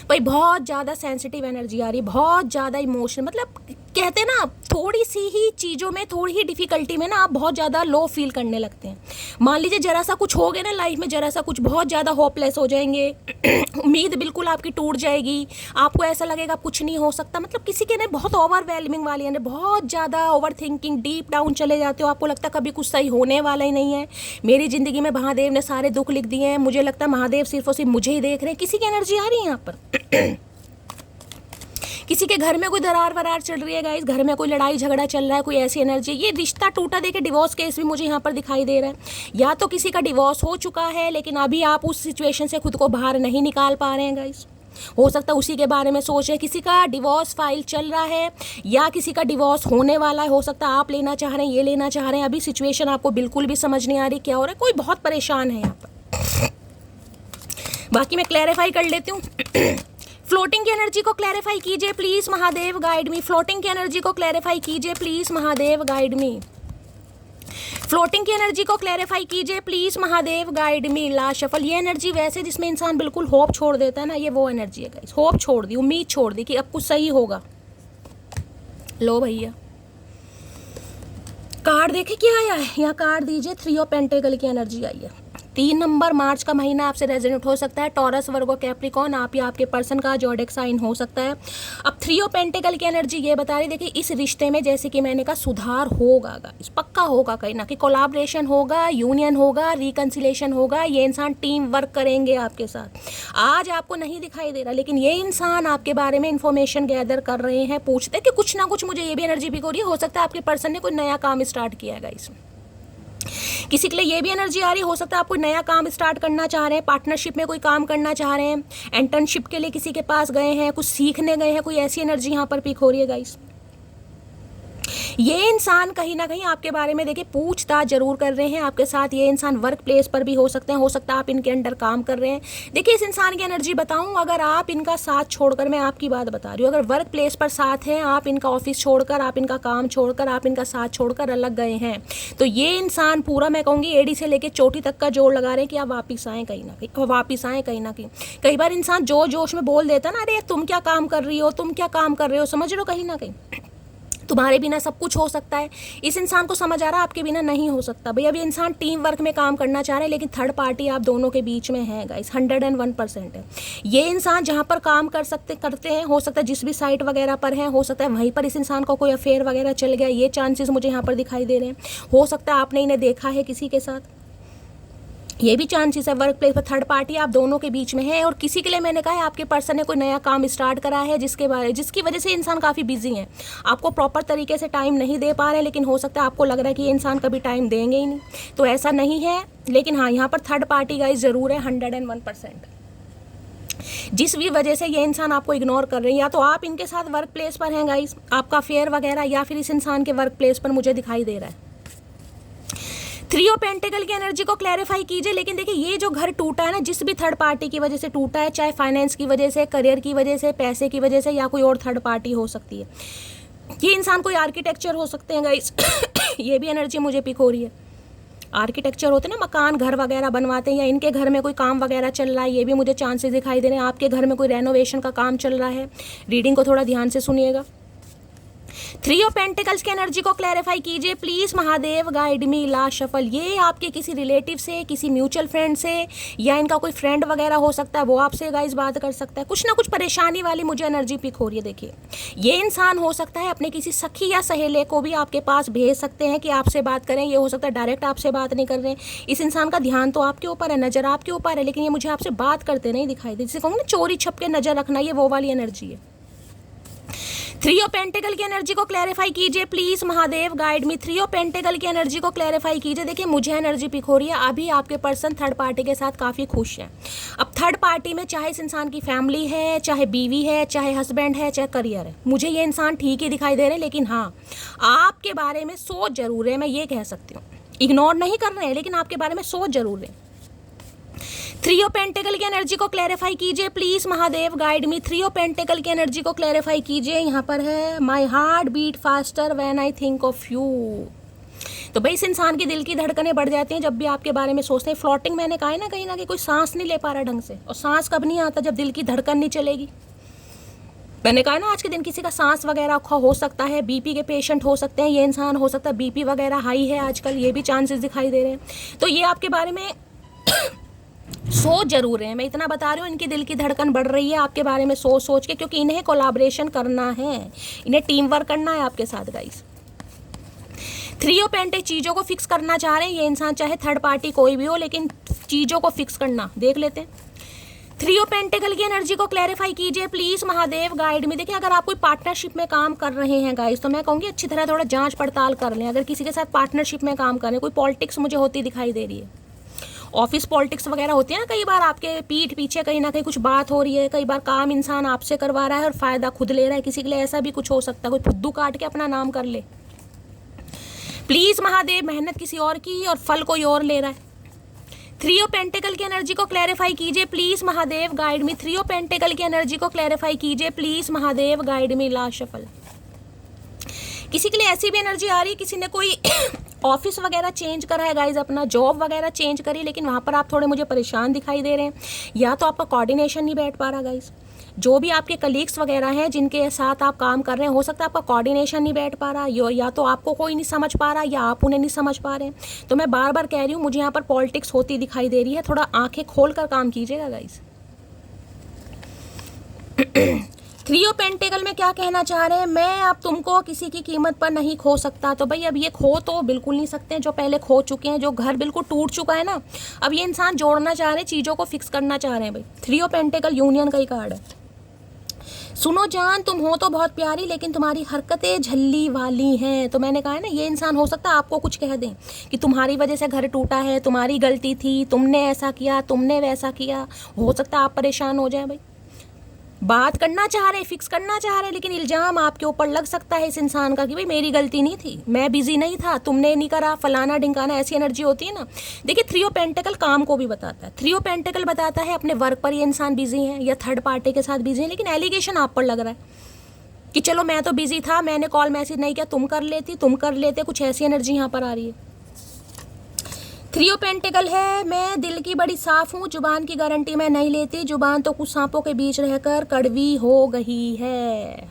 भाई बहुत ज़्यादा सेंसिटिव एनर्जी आ रही है, बहुत ज़्यादा इमोशन, मतलब कहते हैं ना थोड़ी सी ही चीज़ों में, थोड़ी ही डिफ़िकल्टी में ना आप बहुत ज़्यादा लो फील करने लगते हैं। मान लीजिए जरा सा कुछ हो गया ना लाइफ में, जरा सा कुछ, बहुत ज़्यादा होपलेस हो जाएंगे। उम्मीद बिल्कुल आपकी टूट जाएगी, आपको ऐसा लगेगा कुछ नहीं हो सकता। मतलब किसी के ने बहुत ओवरवेलमिंग वाली है, बहुत ज़्यादा ओवर थिंकिंग, डीप डाउन चले जाते हो, आपको लगता है कभी कुछ सही होने वाला ही नहीं है। मेरी ज़िंदगी में महादेव ने सारे दुख लिख दिए हैं, मुझे लगता है महादेव सिर्फ और सिर्फ मुझे ही देख रहे हैं। किसी की एनर्जी आ रही है यहाँ पर। किसी के घर में कोई दरार वरार चल रही है गाइस, घर में कोई लड़ाई झगड़ा चल रहा है, कोई ऐसी एनर्जी। ये रिश्ता टूटा, देखिए डिवोर्स केस भी मुझे यहाँ पर दिखाई दे रहा है। या तो किसी का डिवोर्स हो चुका है लेकिन अभी आप उस सिचुएशन से खुद को बाहर नहीं निकाल पा रहे हैं गाइस, हो सकता है उसी के बारे में सोच रहे। किसी का डिवोर्स फाइल चल रहा है या किसी का डिवोर्स होने वाला है, हो सकता है आप लेना चाह रहे हैं, ये लेना चाह रहे हैं। अभी सिचुएशन आपको बिल्कुल भी समझ नहीं आ रही क्या हो रहा है, कोई बहुत परेशान है यहाँ पर। बाकी मैं क्लैरिफाई कर लेती हूँ। फ्लोटिंग की एनर्जी को क्लैरिफाई कीजिए please Mahadev guide me. Floating की एनर्जी को क्लैरिफाई कीजिए please Mahadev guide me. Floating की एनर्जी को क्लैरिफाई कीजिए please Mahadev guide me. Last shuffle, ये एनर्जी वैसे जिसमें इंसान बिल्कुल होप छोड़ देता है ना, ये वो एनर्जी है गाइस। होप छोड़ दी, उम्मीद छोड़ दी कि अब कुछ सही होगा। लो भैया कार्ड देखे क्या आया है, यहाँ कार्ड दीजिए। 3 ऑफ पेंटेकल की एनर्जी आई है। 3 नंबर मार्च का महीना आपसे रेजोनेट हो सकता है। टॉरस, वर्गो, कैप्रिकॉर्न, आप या आपके पर्सन का ज़ोडिएक साइन हो सकता है। अब 3 ऑफ पेंटेकल की एनर्जी ये बता रही, देखिए इस रिश्ते में जैसे कि मैंने कहा सुधार होगा गाइस, पक्का होगा, कहीं ना कहीं कोलैबोरेशन होगा, यूनियन होगा, रिकंसिलेशन होगा। ये इंसान टीम वर्क करेंगे आपके साथ। आज आपको नहीं दिखाई दे रहा लेकिन ये इंसान आपके बारे में इंफॉर्मेशन गैदर कर रहे हैं, पूछते कि कुछ ना कुछ। मुझे ये भी एनर्जी भी हो रही है, हो सकता है आपके पर्सन ने कोई नया काम स्टार्ट किया है गाइस। किसी के लिए ये भी एनर्जी आ रही हो सकता है आप कोई नया काम स्टार्ट करना चाह रहे हैं, पार्टनरशिप में कोई काम करना चाह रहे हैं, इंटर्नशिप के लिए किसी के पास गए हैं, कुछ सीखने गए हैं, कोई ऐसी एनर्जी यहाँ पर पिक हो रही है गाइस। ये इंसान कहीं ना कहीं आपके बारे में देखिए पूछताछ जरूर कर रहे हैं आपके साथ। ये इंसान वर्क प्लेस पर भी हो सकते हैं, हो सकता है आप इनके अंडर काम कर रहे हैं। देखिए इस इंसान की एनर्जी बताऊं, अगर आप इनका साथ छोड़कर, मैं आपकी बात बता रही हूँ, अगर वर्क प्लेस पर साथ हैं, आप इनका ऑफिस छोड़कर, आप इनका काम छोड़कर, आप इनका साथ छोड़कर अलग गए हैं, तो ये इंसान पूरा, मैं कहूँगी एड़ी से लेकर चोटी तक का जोर लगा रहे हैं कि आप वापिस आएँ कहीं ना कहीं, वापिस आएँ कहीं ना कहीं। कई बार इंसान जोश में बोल देता ना, अरे तुम क्या काम कर रही हो, तुम क्या काम कर रहे हो, समझ रहे हो, कहीं ना कहीं तुम्हारे बिना सब कुछ हो सकता है। इस इंसान को समझ आ रहा है आपके बिना नहीं हो सकता। भाई अब ये इंसान टीम वर्क में काम करना चाह रहे हैं लेकिन थर्ड पार्टी आप दोनों के बीच में है गाइस, 101% है। ये इंसान जहाँ पर काम करते हैं, हो सकता है जिस भी साइट वगैरह पर है, हो सकता है वहीं पर इस इंसान का कोई अफेयर वगैरह चल गया, ये चांसेस मुझे यहाँ पर दिखाई दे रहे हैं। हो सकता है आपने इन्हें देखा है किसी के साथ, ये भी चांसेस है। वर्क प्लेस पर थर्ड पार्टी आप दोनों के बीच में है। और किसी के लिए मैंने कहा है आपके पर्सन ने कोई नया काम स्टार्ट करा है जिसकी वजह से इंसान काफ़ी बिजी है, आपको प्रॉपर तरीके से टाइम नहीं दे पा रहे हैं। लेकिन हो सकता है आपको लग रहा है कि ये इंसान कभी टाइम देंगे ही नहीं, तो ऐसा नहीं है। लेकिन हाँ, यहाँ पर थर्ड पार्टी गाइस ज़रूर है 101%। जिस भी वजह से ये इंसान आपको इग्नोर कर रहे हैं, या तो आप इनके साथ वर्क प्लेस पर हैं गाइस, आपका अफेयर वगैरह, या फिर इस इंसान के वर्क प्लेस पर मुझे दिखाई दे रहा है। 3 ऑफ पेंटिकल की एनर्जी को क्लैरिफाई कीजिए। लेकिन देखिए ये जो घर टूटा है ना, जिस भी थर्ड पार्टी की वजह से टूटा है, चाहे फाइनेंस की वजह से, करियर की वजह से, पैसे की वजह से, या कोई और थर्ड पार्टी हो सकती है। ये इंसान कोई आर्किटेक्चर हो सकते हैं गाइस। ये भी एनर्जी मुझे पिक हो रही है। आर्किटेक्चर होते हैं ना, मकान घर वगैरह बनवाते हैं, या इनके घर में कोई काम वगैरह चल रहा है, ये भी मुझे चांसेस दिखाई दे रहे हैं। आपके घर में कोई रेनोवेशन का काम चल रहा है। रीडिंग को थोड़ा ध्यान से सुनिएगा। 3 ऑफ पेंटिकल्स की एनर्जी को क्लैरिफाई कीजिए please Mahadev guide me. Last shuffle, ये आपके किसी रिलेटिव से, किसी म्यूचुअल फ्रेंड से, या इनका कोई फ्रेंड वगैरह हो सकता है, वो आपसे गाइस बात कर सकता है। कुछ ना कुछ परेशानी वाली मुझे एनर्जी पिक हो रही है। देखिए ये इंसान हो सकता है अपने किसी सखी या सहेले को भी आपके पास भेज सकते हैं कि आपसे बात करें। ये हो सकता है डायरेक्ट आपसे बात नहीं कर रहे हैं। इस इंसान का ध्यान तो आपके ऊपर है, नज़र आपके ऊपर है, लेकिन ये मुझे आपसे बात करते नहीं दिखाई दे। जिसे कहूँगा ना चोरी छप के नज़र रखना, ये वो वाली एनर्जी है। थ्री ऑफ पेंटिकल की एनर्जी को क्लैरिफाई कीजिए please, Mahadev guide me. Three of pentacle की एनर्जी को क्लैरिफाई कीजिए। देखिए मुझे एनर्जी पिक हो रही है, अभी आपके पर्सन थर्ड पार्टी के साथ काफ़ी खुश है। अब थर्ड पार्टी में चाहे इस इंसान की फैमिली है, चाहे बीवी है, चाहे हस्बैंड है, चाहे करियर है, मुझे ये इंसान ठीक ही दिखाई दे रहे हैं। लेकिन हाँ, आपके बारे में सोच जरूर है, मैं ये कह सकती हूँ। इग्नोर नहीं कर रहे हैं, लेकिन आपके बारे में सोच जरूर है। थ्री ऑफ पेंटिकल की एनर्जी को क्लैरिफाई कीजिए please, Mahadev guide me. Three of pentacle की एनर्जी को क्लैरिफाई कीजिए। यहाँ पर है my heart beat faster when I think of you. तो भाई इस इंसान की दिल की धड़कनें बढ़ जाती हैं जब भी आपके बारे में सोचते हैं। फ्लॉटिंग मैंने कहा है ना, कहीं ना कहीं कोई सांस नहीं ले पा रहा ढंग से, और सांस कब नहीं आता, जब दिल की धड़कन नहीं चलेगी। मैंने कहा ना आज के दिन किसी का सांस वगैरह हो सकता है, बीपी के पेशेंट हो सकते हैं, ये इंसान हो सकता है बीपी वगैरह हाई है आजकल, ये भी चांसेस दिखाई दे रहे हैं। तो ये आपके बारे में सोच जरूर है, मैं इतना बता रही हूँ। इनकी दिल की धड़कन बढ़ रही है आपके बारे में सोच सोच के, क्योंकि इन्हें कोलैबोरेशन करना है, इन्हें टीम वर्क करना है आपके साथ गाइस। थ्री ऑफ पेंटिकल चीज़ों को फिक्स करना चाह रहे हैं ये इंसान, चाहे थर्ड पार्टी कोई भी हो, लेकिन चीज़ों को फिक्स करना देख लेते हैं। थ्री ऑफ पेंटिकल की एनर्जी को क्लैरिफाई कीजिए प्लीज, महादेव गाइड में। देखिए अगर आप कोई पार्टनरशिप में काम कर रहे हैं गाइस, तो मैं कहूँगी अच्छी तरह थोड़ा जांच पड़ताल कर लें। अगर किसी के साथ पार्टनरशिप में काम कर रहे हैं, कोई पॉलिटिक्स मुझे होती दिखाई दे रही है, ऑफिस पॉलिटिक्स वगैरह होती है ना, कई बार आपके पीठ पीछे कहीं ना कहीं कुछ बात हो रही है, कई बार काम इंसान आपसे करवा रहा है और फायदा खुद ले रहा है। किसी के लिए ऐसा भी कुछ हो सकता है, कोई फुद्दू काट के अपना नाम कर ले। प्लीज महादेव, मेहनत किसी और की और फल कोई और ले रहा है। थ्री ऑफ पेंटिकल की एनर्जी को क्लैरिफाई कीजिए please, Mahadev guide me. Three of pentacle की एनर्जी को क्लैरिफाई कीजिए please, Mahadev guide me. Last shuffle. किसी के लिए ऐसी भी एनर्जी आ रही है, किसी ने कोई ऑफिस वगैरह चेंज करा है गाइज, अपना जॉब वगैरह चेंज करी, लेकिन वहाँ पर आप थोड़े मुझे परेशान दिखाई दे रहे हैं, या तो आपका कोऑर्डिनेशन नहीं बैठ पा रहा गाइज। जो भी आपके कलीग्स वगैरह हैं जिनके साथ आप काम कर रहे हैं, हो सकता है आपका कोऑर्डिनेशन नहीं बैठ पा रहा, या तो आपको कोई नहीं समझ पा रहा या आप उन्हें नहीं समझ पा रहे हैं। तो मैं बार बार कह रही हूँ, मुझे यहाँ पर पॉलिटिक्स होती दिखाई दे रही है, थोड़ा आंखें खोल कर काम कीजिएगा गाइज। थ्री ऑफ पेंटिकल में क्या कहना चाह रहे हैं, मैं अब तुमको किसी की कीमत पर नहीं खो सकता। तो भाई अब ये खो तो बिल्कुल नहीं सकते हैं, जो पहले खो चुके हैं, जो घर बिल्कुल टूट चुका है ना, अब ये इंसान जोड़ना चाह रहे हैं, चीज़ों को फिक्स करना चाह रहे हैं भाई। थ्री ऑफ पेंटिकल यूनियन का ही कार्ड है। सुनो जान, तुम हो तो बहुत प्यारी, लेकिन तुम्हारी हरकतें झल्ली वाली हैं। तो मैंने कहा है ना, ये इंसान हो सकता है आपको कुछ कह दें कि तुम्हारी वजह से घर टूटा है, तुम्हारी गलती थी, तुमने ऐसा किया, तुमने वैसा किया। हो सकता है आप परेशान हो जाए भाई। बात करना चाह रहे, फिक्स करना चाह रहे, लेकिन इल्ज़ाम आपके ऊपर लग सकता है इस इंसान का कि भाई मेरी गलती नहीं थी, मैं बिजी नहीं था, तुमने नहीं करा, फलाना ढिंकाना, ऐसी एनर्जी होती है ना। देखिए थ्री ऑफ पेंटिकल काम को भी बताता है। थ्री ऑफ पेंटिकल बताता है अपने वर्क पर ये इंसान बिजी है या थर्ड पार्टी के साथ बिजी है, लेकिन एलिगेशन आप पर लग रहा है कि चलो मैं तो बिजी था, मैंने कॉल मैसेज नहीं किया, तुम कर लेती, तुम कर लेते, कुछ ऐसी एनर्जी यहाँ पर आ रही है। थ्री ऑफ पेंटिकल है, मैं दिल की बड़ी साफ हूँ, जुबान की गारंटी मैं नहीं लेती, जुबान तो कुछ सांपों के बीच रहकर कड़वी हो गई है।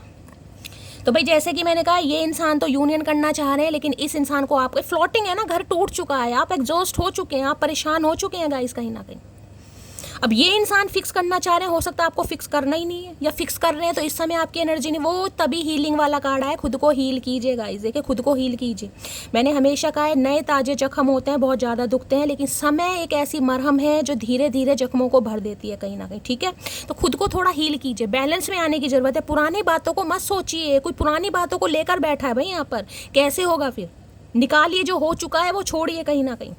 तो भाई जैसे कि मैंने कहा, ये इंसान तो यूनियन करना चाह रहे हैं, लेकिन इस इंसान को आपको फ्लोटिंग है ना, घर टूट चुका है, आप एग्जॉस्ट हो चुके हैं, आप परेशान हो चुके हैं गाइस कहीं ना कहीं। अब ये इंसान फिक्स करना चाह रहे हैं, हो सकता है आपको फिक्स करना ही नहीं है, या फिक्स कर रहे हैं तो इस समय आपकी एनर्जी नहीं, वो तभी हीलिंग वाला कार्ड है। खुद को हील कीजिए गाइस, देखिए खुद को हील कीजिए। मैंने हमेशा कहा है, नए ताजे जख्म होते हैं, बहुत ज़्यादा दुखते हैं, लेकिन समय एक ऐसी मरहम है जो धीरे धीरे जख्मों को भर देती है कहीं ना कहीं, ठीक है। तो खुद को थोड़ा हील कीजिए, बैलेंस में आने की ज़रूरत है। पुरानी बातों को मत सोचिए, कोई पुरानी बातों को लेकर बैठा है भाई यहाँ पर, कैसे होगा फिर। निकालिए, जो हो चुका है वो छोड़िए कहीं ना कहीं।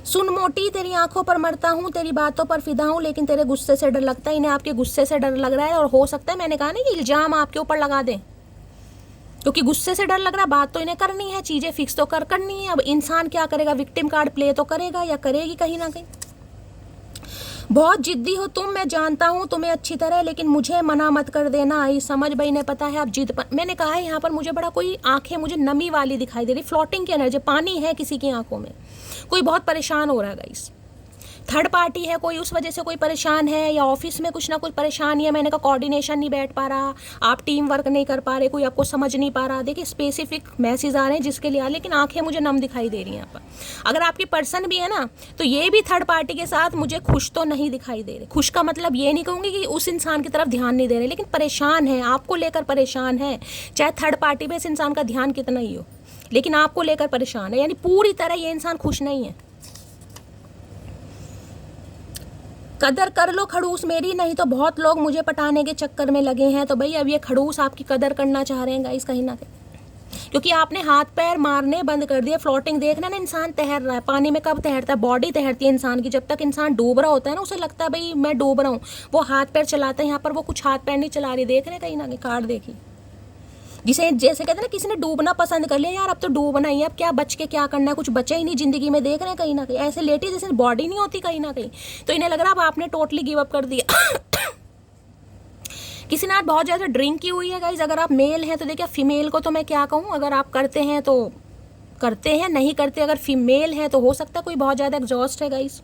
सुन मोटी, तेरी आंखों पर मरता हूँ, तेरी बातों पर फिदा हूँ, लेकिन तेरे गुस्से से डर लगता है। इन्हें आपके गुस्से से डर लग रहा है, और हो सकता है मैंने कहा ना कि इल्जाम आपके ऊपर लगा दें, क्योंकि गुस्से से डर लग रहा है। बात तो इन्हें करनी है, चीज़ें फिक्स तो करनी है। अब इंसान क्या करेगा, विक्टिम कार्ड प्ले तो करेगा या करेगी कहीं ना कहीं। बहुत जिद्दी हो तुम, मैं जानता हूँ तुम्हें अच्छी तरह, लेकिन मुझे मना मत कर देना। आई समझ भाई ने पता है आप जिद पर। मैंने कहा है यहाँ पर मुझे बड़ा कोई आंखें मुझे नमी वाली दिखाई दे रही, फ्लोटिंग की एनर्जी, पानी है किसी की आंखों में, कोई बहुत परेशान हो रहा है गाइस। थर्ड पार्टी है कोई, उस वजह से कोई परेशान है, या ऑफिस में कुछ ना कुछ परेशानी है। मैंने कहा कोऑर्डिनेशन नहीं बैठ पा रहा, आप टीम वर्क नहीं कर पा रहे, कोई आपको समझ नहीं पा रहा। देखिए स्पेसिफिक मैसेज आ रहे हैं जिसके लिए, लेकिन आंखें मुझे नम दिखाई दे रही हैं यहाँ पर। अगर आपकी पर्सन भी है ना, तो ये भी थर्ड पार्टी के साथ मुझे खुश तो नहीं दिखाई दे रहे। खुश का मतलब ये नहीं कहूँगी कि उस इंसान की तरफ ध्यान नहीं दे रहे, लेकिन परेशान है, आपको लेकर परेशान है। चाहे थर्ड पार्टी में इस इंसान का ध्यान कितना ही हो, लेकिन आपको लेकर परेशान है, यानी पूरी तरह ये इंसान खुश नहीं है। कदर कर लो खड़ूस मेरी, नहीं तो बहुत लोग मुझे पटाने के चक्कर में लगे हैं। तो भाई अब ये खड़ूस आपकी कदर करना चाह रहे हैं गाइस कहीं ना कहीं, क्योंकि आपने हाथ पैर मारने बंद कर दिए। फ्लोटिंग देखना ना, इंसान तैर रहा है पानी में, कब तैरता है? बॉडी तैरती है इंसान की। जब तक इंसान डूब रहा होता है ना, उसे लगता है भाई मैं डूब रहा हूँ, वो हाथ पैर चलाता है। यहाँ पर वो कुछ हाथ पैर नहीं चला रही, देख रहे हैं कहीं ना कहीं कार्ड देखी, जिसे जैसे कहते हैं ना किसी ने डूबना पसंद कर लिया, यार अब तो डूबना ही है, अब क्या बच के क्या करना है, कुछ बचे ही नहीं जिंदगी में, देख रहे हैं कहीं ना कहीं ऐसे लेटी जैसे बॉडी नहीं होती कहीं ना कहीं। तो इन्हें लग रहा है अब आपने टोटली गिव अप कर दिया। किसी ने आज बहुत ज़्यादा ड्रिंक की हुई है गाइज। अगर आप मेल हैं तो देखिए, फीमेल को तो मैं क्या कहूँ, अगर आप करते हैं तो करते हैं, नहीं करते अगर फीमेल है तो हो सकता है कोई बहुत ज़्यादा एग्जॉस्ट है गाइज।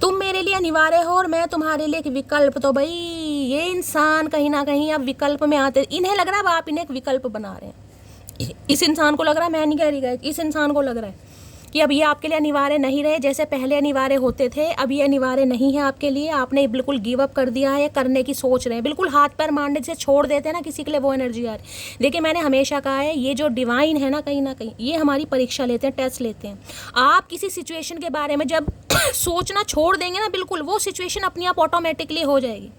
तुम मेरे लिए अनिवार्य हो और मैं तुम्हारे लिए एक विकल्प। तो भाई ये इंसान कहीं ना कहीं अब विकल्प में आते, इन्हें लग रहा है अब आप इन्हें एक विकल्प बना रहे हैं। इस इंसान को लग रहा है, मैं नहीं कह रही गाइज, इस इंसान को लग रहा है कि अब ये आपके लिए अनिवार्य नहीं रहे, जैसे पहले अनिवार्य होते थे अब ये अनिवार्य नहीं है आपके लिए। आपने बिल्कुल गिव अप कर दिया है, करने की सोच रहे हैं, बिल्कुल हाथ पैर मारने से छोड़ देते हैं ना किसी के लिए, वो एनर्जी आ रही। देखिए मैंने हमेशा कहा है, ये जो डिवाइन है ना कहीं ये हमारी परीक्षा लेते हैं, टेस्ट लेते हैं। आप किसी सिचुएशन के बारे में जब सोचना छोड़ देंगे ना, बिल्कुल वो सिचुएशन अपने आप ऑटोमेटिकली हो जाएगी।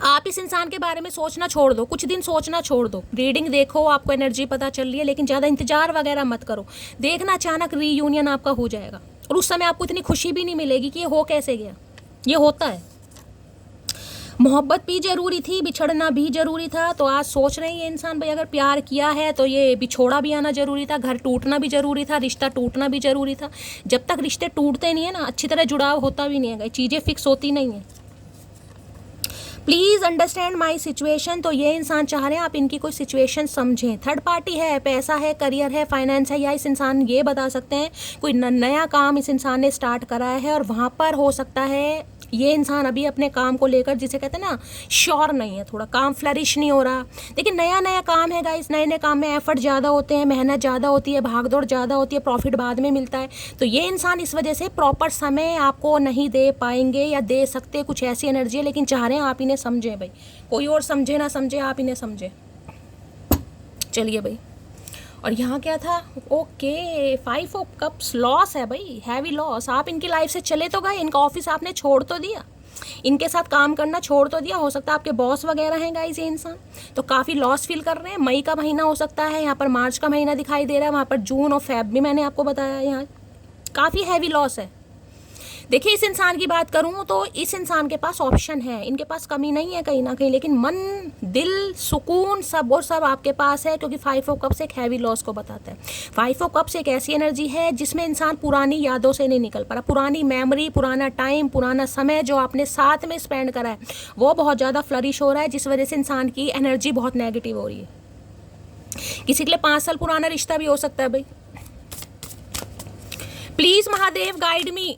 आप इस इंसान के बारे में सोचना छोड़ दो, कुछ दिन सोचना छोड़ दो, रीडिंग देखो, आपको एनर्जी पता चल रही है, लेकिन ज़्यादा इंतजार वगैरह मत करो। देखना अचानक रीयूनियन आपका हो जाएगा और उस समय आपको इतनी खुशी भी नहीं मिलेगी कि ये हो कैसे गया। ये होता है, मोहब्बत भी ज़रूरी थी, बिछड़ना भी ज़रूरी था। तो आज सोच रहे हैं ये इंसान, भाई अगर प्यार किया है तो ये बिछोड़ा भी आना ज़रूरी था, घर टूटना भी ज़रूरी था, रिश्ता टूटना भी ज़रूरी था। जब तक रिश्ते टूटते नहीं है ना, अच्छी तरह जुड़ाव होता भी नहीं है, चीज़ें फिक्स होती नहीं है। Please understand my situation. तो ये इंसान चाह रहे हैं आप इनकी कोई सिचुएशन समझें। थर्ड पार्टी है, पैसा है, करियर है, फाइनेंस है, या इस इंसान ये बता सकते हैं कोई नया काम इस इंसान ने स्टार्ट करा है और वहाँ पर हो सकता है ये इंसान अभी अपने काम को लेकर, जिसे कहते हैं ना श्योर नहीं है, थोड़ा काम फ्लरिश नहीं हो रहा। देखिए नया काम है गाइस, नए काम में एफर्ट ज़्यादा होते हैं, मेहनत ज़्यादा होती है, भागदौड़ ज़्यादा होती है, प्रॉफिट बाद में मिलता है। तो ये इंसान इस वजह से प्रॉपर समय आपको नहीं दे पाएंगे, या दे सकते, कुछ ऐसी एनर्जी है, लेकिन चाह रहे हैं आप इन्हें समझें। भाई कोई और समझे ना समझे, आप इन्हें समझें। चलिए भाई, और यहाँ क्या था, ओके 5 ऑफ कप्स, लॉस है भाई, हैवी लॉस। आप इनकी लाइफ से चले तो गए, इनका ऑफिस आपने छोड़ तो दिया, इनके साथ काम करना छोड़ तो दिया, हो सकता है आपके बॉस वगैरह हैं गाइस ये इंसान, तो काफ़ी लॉस फील कर रहे हैं। मई का महीना हो सकता है, यहाँ पर मार्च का महीना दिखाई दे रहा है, वहाँ पर जून और फेब भी मैंने आपको बताया, यहाँ काफ़ी हैवी लॉस है। देखिए इस इंसान की बात करूं तो इस इंसान के पास ऑप्शन है, इनके पास कमी नहीं है कहीं ना कहीं, लेकिन मन, दिल, सुकून सब और सब आपके पास है, क्योंकि 5 ऑफ कप्स एक हैवी लॉस को बताता है। 5 ऑफ कप्स एक ऐसी एनर्जी है जिसमें इंसान पुरानी यादों से नहीं निकल पा रहा, पुरानी मेमोरी, पुराना टाइम, पुराना समय जो आपने साथ में स्पेंड करा है वो बहुत ज़्यादा फ्लरिश हो रहा है, जिस वजह से इंसान की एनर्जी बहुत नेगेटिव हो रही है। किसी के लिए 5 साल पुराना रिश्ता भी हो सकता है भाई। प्लीज महादेव गाइड मी।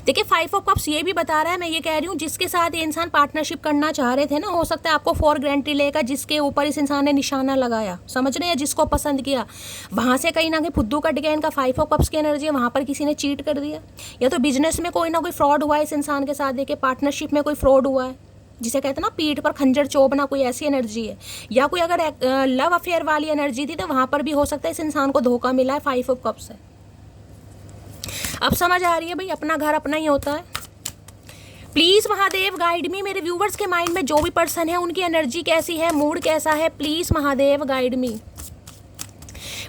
देखिए 5 ऑफ कप्स ये भी बता रहा है, मैं ये कह रही हूँ जिसके साथ ये इंसान पार्टनरशिप करना चाह रहे थे ना, हो सकता है आपको फॉर ग्रांटेड लेगा, जिसके ऊपर इस इंसान ने निशाना लगाया, समझ रहे हैं, जिसको पसंद किया, वहाँ से कहीं ना कहीं फुद्दू कट गया। इनका 5 ऑफ कप्स की एनर्जी है, वहाँ पर किसी ने चीट कर दिया, या तो बिजनेस में कोई ना कोई फ्रॉड हुआ है इस इंसान के साथ, देखिए पार्टनरशिप में कोई फ्रॉड हुआ है, जिसे कहते हैं ना पीठ पर खंजर चोबना, कोई ऐसी एनर्जी है। या कोई अगर लव अफेयर वाली एनर्जी थी तो वहाँ पर भी हो सकता है इस इंसान को धोखा मिला है। 5 ऑफ कप्स है। अब समझ आ रही है भाई, अपना घर अपना ही होता है। प्लीज़ महादेव गाइड मी, मेरे व्यूवर्स के माइंड में जो भी पर्सन है उनकी एनर्जी कैसी है, मूड कैसा है, please Mahadev guide me,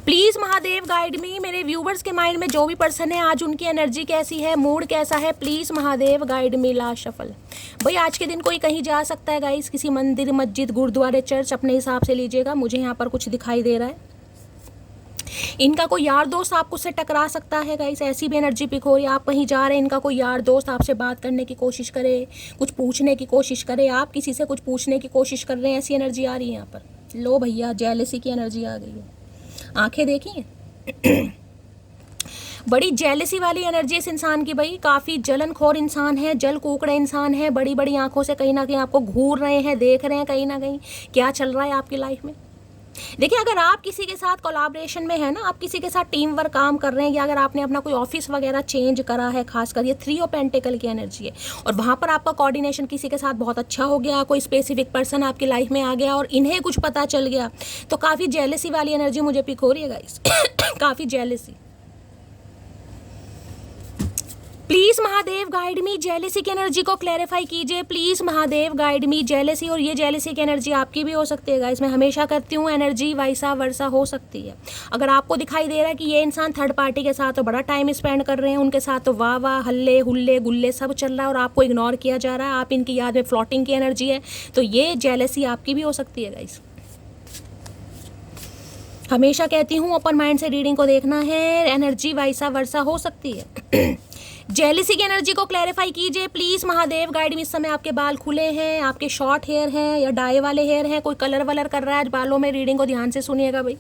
please Mahadev guide मी। मेरे व्यूवर्स के माइंड में जो भी पर्सन है आज उनकी एनर्जी कैसी है, मूड कैसा है, please Mahadev guide me. Last shuffle. भाई आज के दिन कोई कहीं जा सकता है गाइस, किसी मंदिर, मस्जिद, गुरुद्वारे, चर्च, अपने हिसाब से लीजिएगा। मुझे यहाँ पर कुछ दिखाई दे रहा है, इनका कोई यार दोस्त आपको से टकरा सकता है गाइस, ऐसी भी एनर्जी पिक हो रही है। आप कहीं जा रहे हैं, इनका कोई यार दोस्त आपसे बात करने की कोशिश करे, कुछ पूछने की कोशिश करे, आप किसी से कुछ पूछने की कोशिश कर रहे हैं, ऐसी एनर्जी आ रही है यहाँ पर। लो भैया, जेलसी की एनर्जी आ गई है, आंखें देखिए। बड़ी जेलसी वाली एनर्जी इस इंसान की भाई, काफ़ी जलनखोर इंसान है, जल कुकड़ा इंसान है, बड़ी बड़ी आंखों से कहीं ना कहीं आपको घूर रहे हैं, देख रहे हैं कहीं ना कहीं क्या चल रहा है आपकी लाइफ में। देखिए अगर आप किसी के साथ कोलैबोरेशन में है ना, आप किसी के साथ टीम वर्क काम कर रहे हैं, या अगर आपने अपना कोई ऑफिस वगैरह चेंज करा है, खासकर ये 3 ऑफ पेंटिकल की एनर्जी है, और वहाँ पर आपका कोऑर्डिनेशन किसी के साथ बहुत अच्छा हो गया, कोई स्पेसिफिक पर्सन आपकी लाइफ में आ गया और इन्हें कुछ पता चल गया, तो काफ़ी जेलसी वाली एनर्जी मुझे पिक हो रही है गाइस। काफ़ी jealousy. Please Mahadev guide me, jealousy की एनर्जी को क्लैरिफाई कीजिए please Mahadev guide me. Jealousy, और ये जेलेसी की एनर्जी आपकी भी हो सकती है गाइस, मैं हमेशा करती हूँ, एनर्जी वैसा वर्षा हो सकती है। अगर आपको दिखाई दे रहा है कि ये इंसान थर्ड पार्टी के साथ तो बड़ा टाइम स्पेंड कर रहे हैं, उनके साथ तो वाह वाह हल्ले हुल्ले गुल्ले सब चल रहा है और आपको इग्नोर किया जा रहा है, आप इनकी याद में फ्लोटिंग की एनर्जी है, तो ये जेलेसी आपकी भी हो सकती है गाइस। हमेशा कहती हूँ ओपन माइंड से रीडिंग को देखना है, एनर्जी वैसा वर्षा हो सकती है। जेलिसी की एनर्जी को क्लैरिफाई कीजिए प्लीज महादेव गाइड में। इस समय आपके बाल खुले हैं, आपके शॉर्ट हेयर हैं या डाई वाले हेयर हैं, कोई कलर वलर कर रहा है बालों में, रीडिंग को ध्यान से सुनिएगा भाई,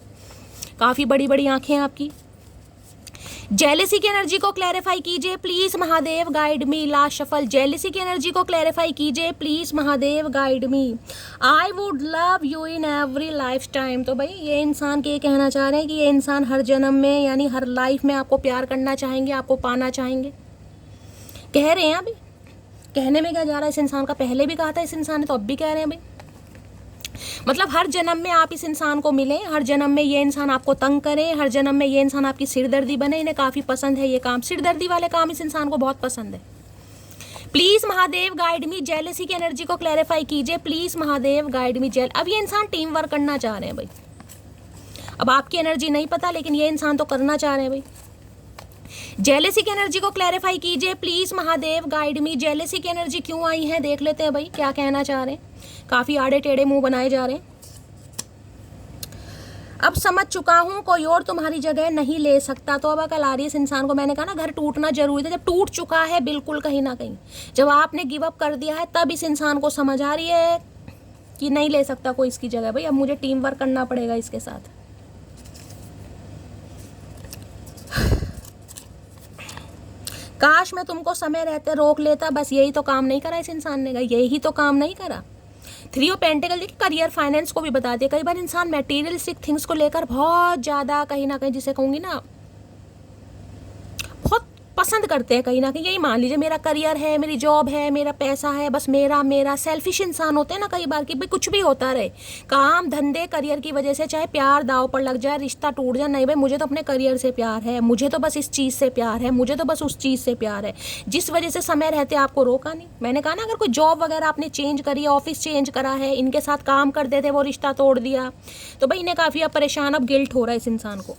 काफ़ी बड़ी बड़ी आंखें हैं आपकी। जेलिसी की एनर्जी को क्लैरिफाई कीजिए please Mahadev guide me. Last shuffle, jealousy की एनर्जी को क्लैरिफाई कीजिए please Mahadev guide me. I would love you in every life time. तो भाई ये इंसान के कहना चाह रहे हैं कि ये इंसान हर जन्म में यानी हर लाइफ में आपको प्यार करना चाहेंगे, आपको पाना चाहेंगे, कह रहे हैं अभी। कहने में क्या जा रहा है इस इंसान का, पहले भी कहा था इस इंसान ने, तो अब भी कह रहे हैं भाई। मतलब हर जन्म में आप इस इंसान को मिलें, हर जन्म में ये इंसान आपको तंग करे, हर जन्म में ये इंसान आपकी सिरदर्दी बने। इन्हें काफ़ी पसंद है ये काम, सिरदर्दी वाले काम इस इंसान को बहुत पसंद है। Please Mahadev guide me, jealousy की एनर्जी को क्लैरिफाई कीजिए प्लीज महादेव गाइड मी। अब ये इंसान टीम वर्क करना चाह रहे हैं भाई, अब आपकी एनर्जी नहीं पता लेकिन ये इंसान तो करना चाह रहे हैं भाई। जेलेसी की एनर्जी को क्लैरिफाई कीजिए please Mahadev guide me. Jealousy की एनर्जी क्यों आई है देख लेते हैं भाई, क्या कहना चाह रहे हैं। काफी आड़े टेढ़े मुंह बनाए जा रहे हैं। अब समझ चुका हूँ कोई और तुम्हारी जगह नहीं ले सकता। तो अब अकल आ रही है इस इंसान को, मैंने कहा ना घर टूटना जरूरी था, जब टूट चुका है बिल्कुल कहीं ना कहीं, जब आपने गिव अप कर दिया है तब इस इंसान को समझ आ रही है कि नहीं ले सकता कोई इसकी जगह भाई, अब मुझे टीम वर्क करना पड़ेगा इसके साथ। काश मैं तुमको समय रहते रोक लेता, बस यही तो काम नहीं करा इस इंसान ने, यही तो काम नहीं करा। थ्री ऑफ पेंटिकल देखिए, करियर फाइनेंस को भी बता दिया। कई बार इंसान मटेरियलिस्टिक थिंग्स को लेकर बहुत ज़्यादा कहीं ना कहीं, जिसे कहूँगी ना, बहुत पसंद करते हैं कहीं ना कहीं। यही मान लीजिए मेरा करियर है, मेरी जॉब है, मेरा पैसा है, बस मेरा मेरा सेल्फिश इंसान होते हैं ना कई बार कि भाई कुछ भी होता रहे, काम धंधे करियर की वजह से, चाहे प्यार दाव पर लग जाए, रिश्ता टूट जाए, नहीं भाई मुझे तो अपने करियर से प्यार है, मुझे तो बस इस चीज़ से प्यार है, मुझे तो बस उस चीज़ से प्यार है, जिस वजह से समय रहते आपको रोका नहीं। मैंने कहा ना अगर कोई जॉब वगैरह आपने चेंज करी है, ऑफिस चेंज करा है, इनके साथ काम करते थे वो रिश्ता तोड़ दिया, तो भाई इन्हें काफ़ी अब परेशान, अब गिल्ट हो रहा है इस इंसान को।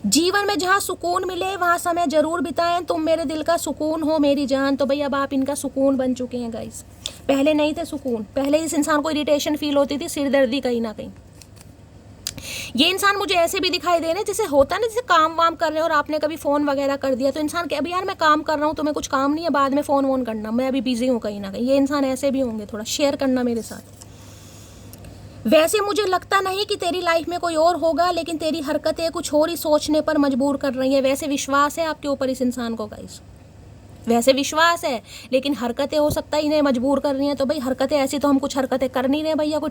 जीवन में जहाँ सुकून मिले वहाँ समय जरूर बिताएं, तुम मेरे दिल का सुकून हो मेरी जान। तो भाई अब आप इनका सुकून बन चुके हैं गाइस, पहले नहीं थे सुकून, पहले इस इंसान को इरिटेशन फील होती थी, सिरदर्दी कहीं ना कहीं। ये इंसान मुझे ऐसे भी दिखाई दे रहे हैं जैसे होता ना, जैसे काम वाम कर रहे हो और आपने कभी फ़ोन वगैरह कर दिया तो इंसान के अभी यार मैं काम कर रहा हूँ, तुम्हें कुछ काम नहीं है, बाद में फ़ोन वोन करना, मैं अभी बिजी हूँ कहीं ना कहीं। ये इंसान ऐसे भी होंगे, थोड़ा शेयर करना मेरे साथ। वैसे मुझे लगता नहीं कि तेरी लाइफ में कोई और होगा, लेकिन तेरी हरकतें कुछ और ही सोचने पर मजबूर कर रही हैं। वैसे विश्वास है आपके ऊपर इस इंसान को गाइस, वैसे विश्वास है, लेकिन हरकतें हो सकता है इन्हें मजबूर कर रही हैं। तो भाई हरकतें ऐसी तो हम कुछ हरकतें कर नहीं रहे भैया, कोई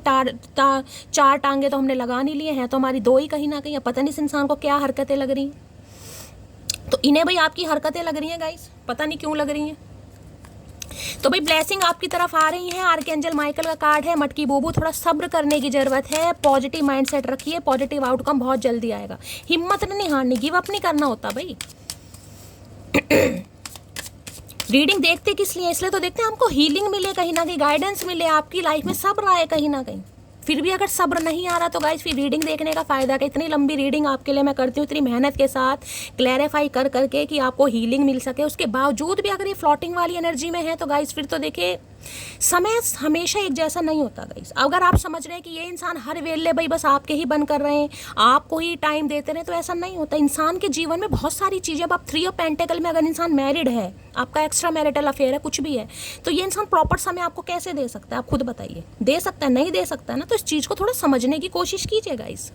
चार टांगे तो हमने लगा नहीं लिए हैं, तो हमारी दो ही कहीं ना कहीं। पता नहीं इस इंसान को क्या हरकतें लग रही हैं, तो इन्हें भाई आपकी हरकतें लग रही हैं गाइस, पता नहीं क्यों लग रही हैं। तो भाई ब्लेसिंग आपकी तरफ आ रही है, आर्कएंजल माइकल का कार्ड है, मटकी बोबू, थोड़ा सब्र करने की जरूरत है, पॉजिटिव माइंडसेट रखिए, पॉजिटिव आउटकम बहुत जल्दी आएगा, हिम्मत नहीं हारनी, गिव अप नहीं करना होता भाई। रीडिंग देखते किस लिए, इसलिए तो देखते हैं हमको हीलिंग मिले, कहीं ना कहीं गाइडेंस मिले, आपकी लाइफ में सब्र आए कहीं ना कहीं। फिर भी अगर सब्र नहीं आ रहा तो गाइस फिर रीडिंग देखने का फ़ायदा क्या। इतनी लंबी रीडिंग आपके लिए मैं करती हूँ, इतनी मेहनत के साथ क्लैरिफाई कर करके कि आपको हीलिंग मिल सके, उसके बावजूद भी अगर ये फ्लोटिंग वाली एनर्जी में है तो गाइस फिर तो देखिए समय हमेशा एक जैसा नहीं होता गाइस। अगर आप समझ रहे हैं कि ये इंसान हर वेले भाई बस आपके ही बन कर रहे हैं, आपको ही टाइम देते रहे, तो ऐसा नहीं होता। इंसान के जीवन में बहुत सारी चीज़ें, अब आप थ्री ऑफ पेंटिकल में अगर इंसान मैरिड है, आपका एक्स्ट्रा मैरिटल अफेयर है, कुछ भी है, तो ये इंसान प्रॉपर समय आपको कैसे दे सकता है, आप खुद बताइए। दे सकता है, नहीं दे सकता है ना, तो इस चीज़ को थोड़ा समझने की कोशिश कीजिए गाइस।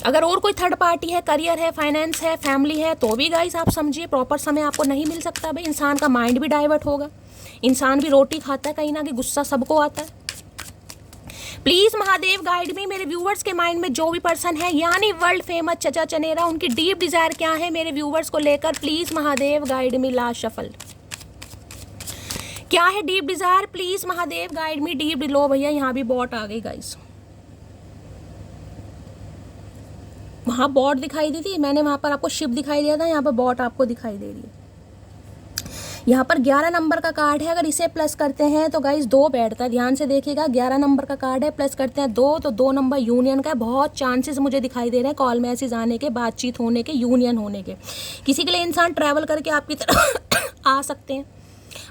अगर और कोई थर्ड पार्टी है, करियर है, फाइनेंस है, फैमिली है, तो भी गाइस आप समझिए प्रॉपर समय आपको नहीं मिल सकता भाई। इंसान का माइंड भी डाइवर्ट होगा, इंसान भी रोटी खाता है कहीं ना कहीं, गुस्सा सबको आता है। प्लीज महादेव गाइड मी, मेरे व्यूवर्स के माइंड में जो भी पर्सन है यानी वर्ल्ड फेमस चचा चनेरा, उनकी डीप डिजायर क्या है मेरे व्यूवर्स को लेकर, please Mahadev guide me. Last shuffle क्या है deep desire, please Mahadev guide me. Deep लो भैया, यहाँ भी बॉट आ गई गाइस। वहाँ बॉट दिखाई दी थी, मैंने वहाँ पर आपको शिप दिखाई दिया था, यहाँ पर बॉट आपको दिखाई दे रही है। यहाँ पर 11 नंबर का कार्ड है, अगर इसे प्लस करते हैं तो गाइस 2 बैठता है, ध्यान से देखिएगा। 11 नंबर का कार्ड है, प्लस करते हैं 2 तो 2 नंबर यूनियन का है। बहुत चांसेस मुझे दिखाई दे रहे हैं कॉल मैसेज आने के, बातचीत होने के, यूनियन होने के। किसी के लिए इंसान ट्रैवल करके आपकी तरफ आ सकते हैं।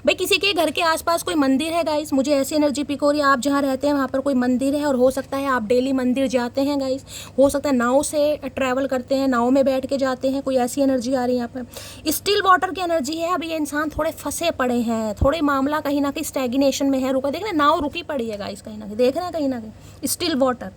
भाई किसी के घर के आसपास कोई मंदिर है गाइस, मुझे ऐसी एनर्जी पिक हो रही है, आप जहाँ रहते हैं वहाँ पर कोई मंदिर है और हो सकता है आप डेली मंदिर जाते हैं गाइस, हो सकता है नाव से ट्रैवल करते हैं, नाव में बैठ के जाते हैं, कोई ऐसी एनर्जी आ रही है यहाँ पर। स्टिल वाटर की एनर्जी है, अब ये इंसान थोड़े फंसे पड़े हैं, थोड़े मामला कहीं ना कहीं स्टैग्नेशन में है, रुका, देख रहे नाव रुकी पड़ी है गाइस, कहीं ना कहीं देख रहे हैं, कहीं ना कहीं स्टिल वाटर।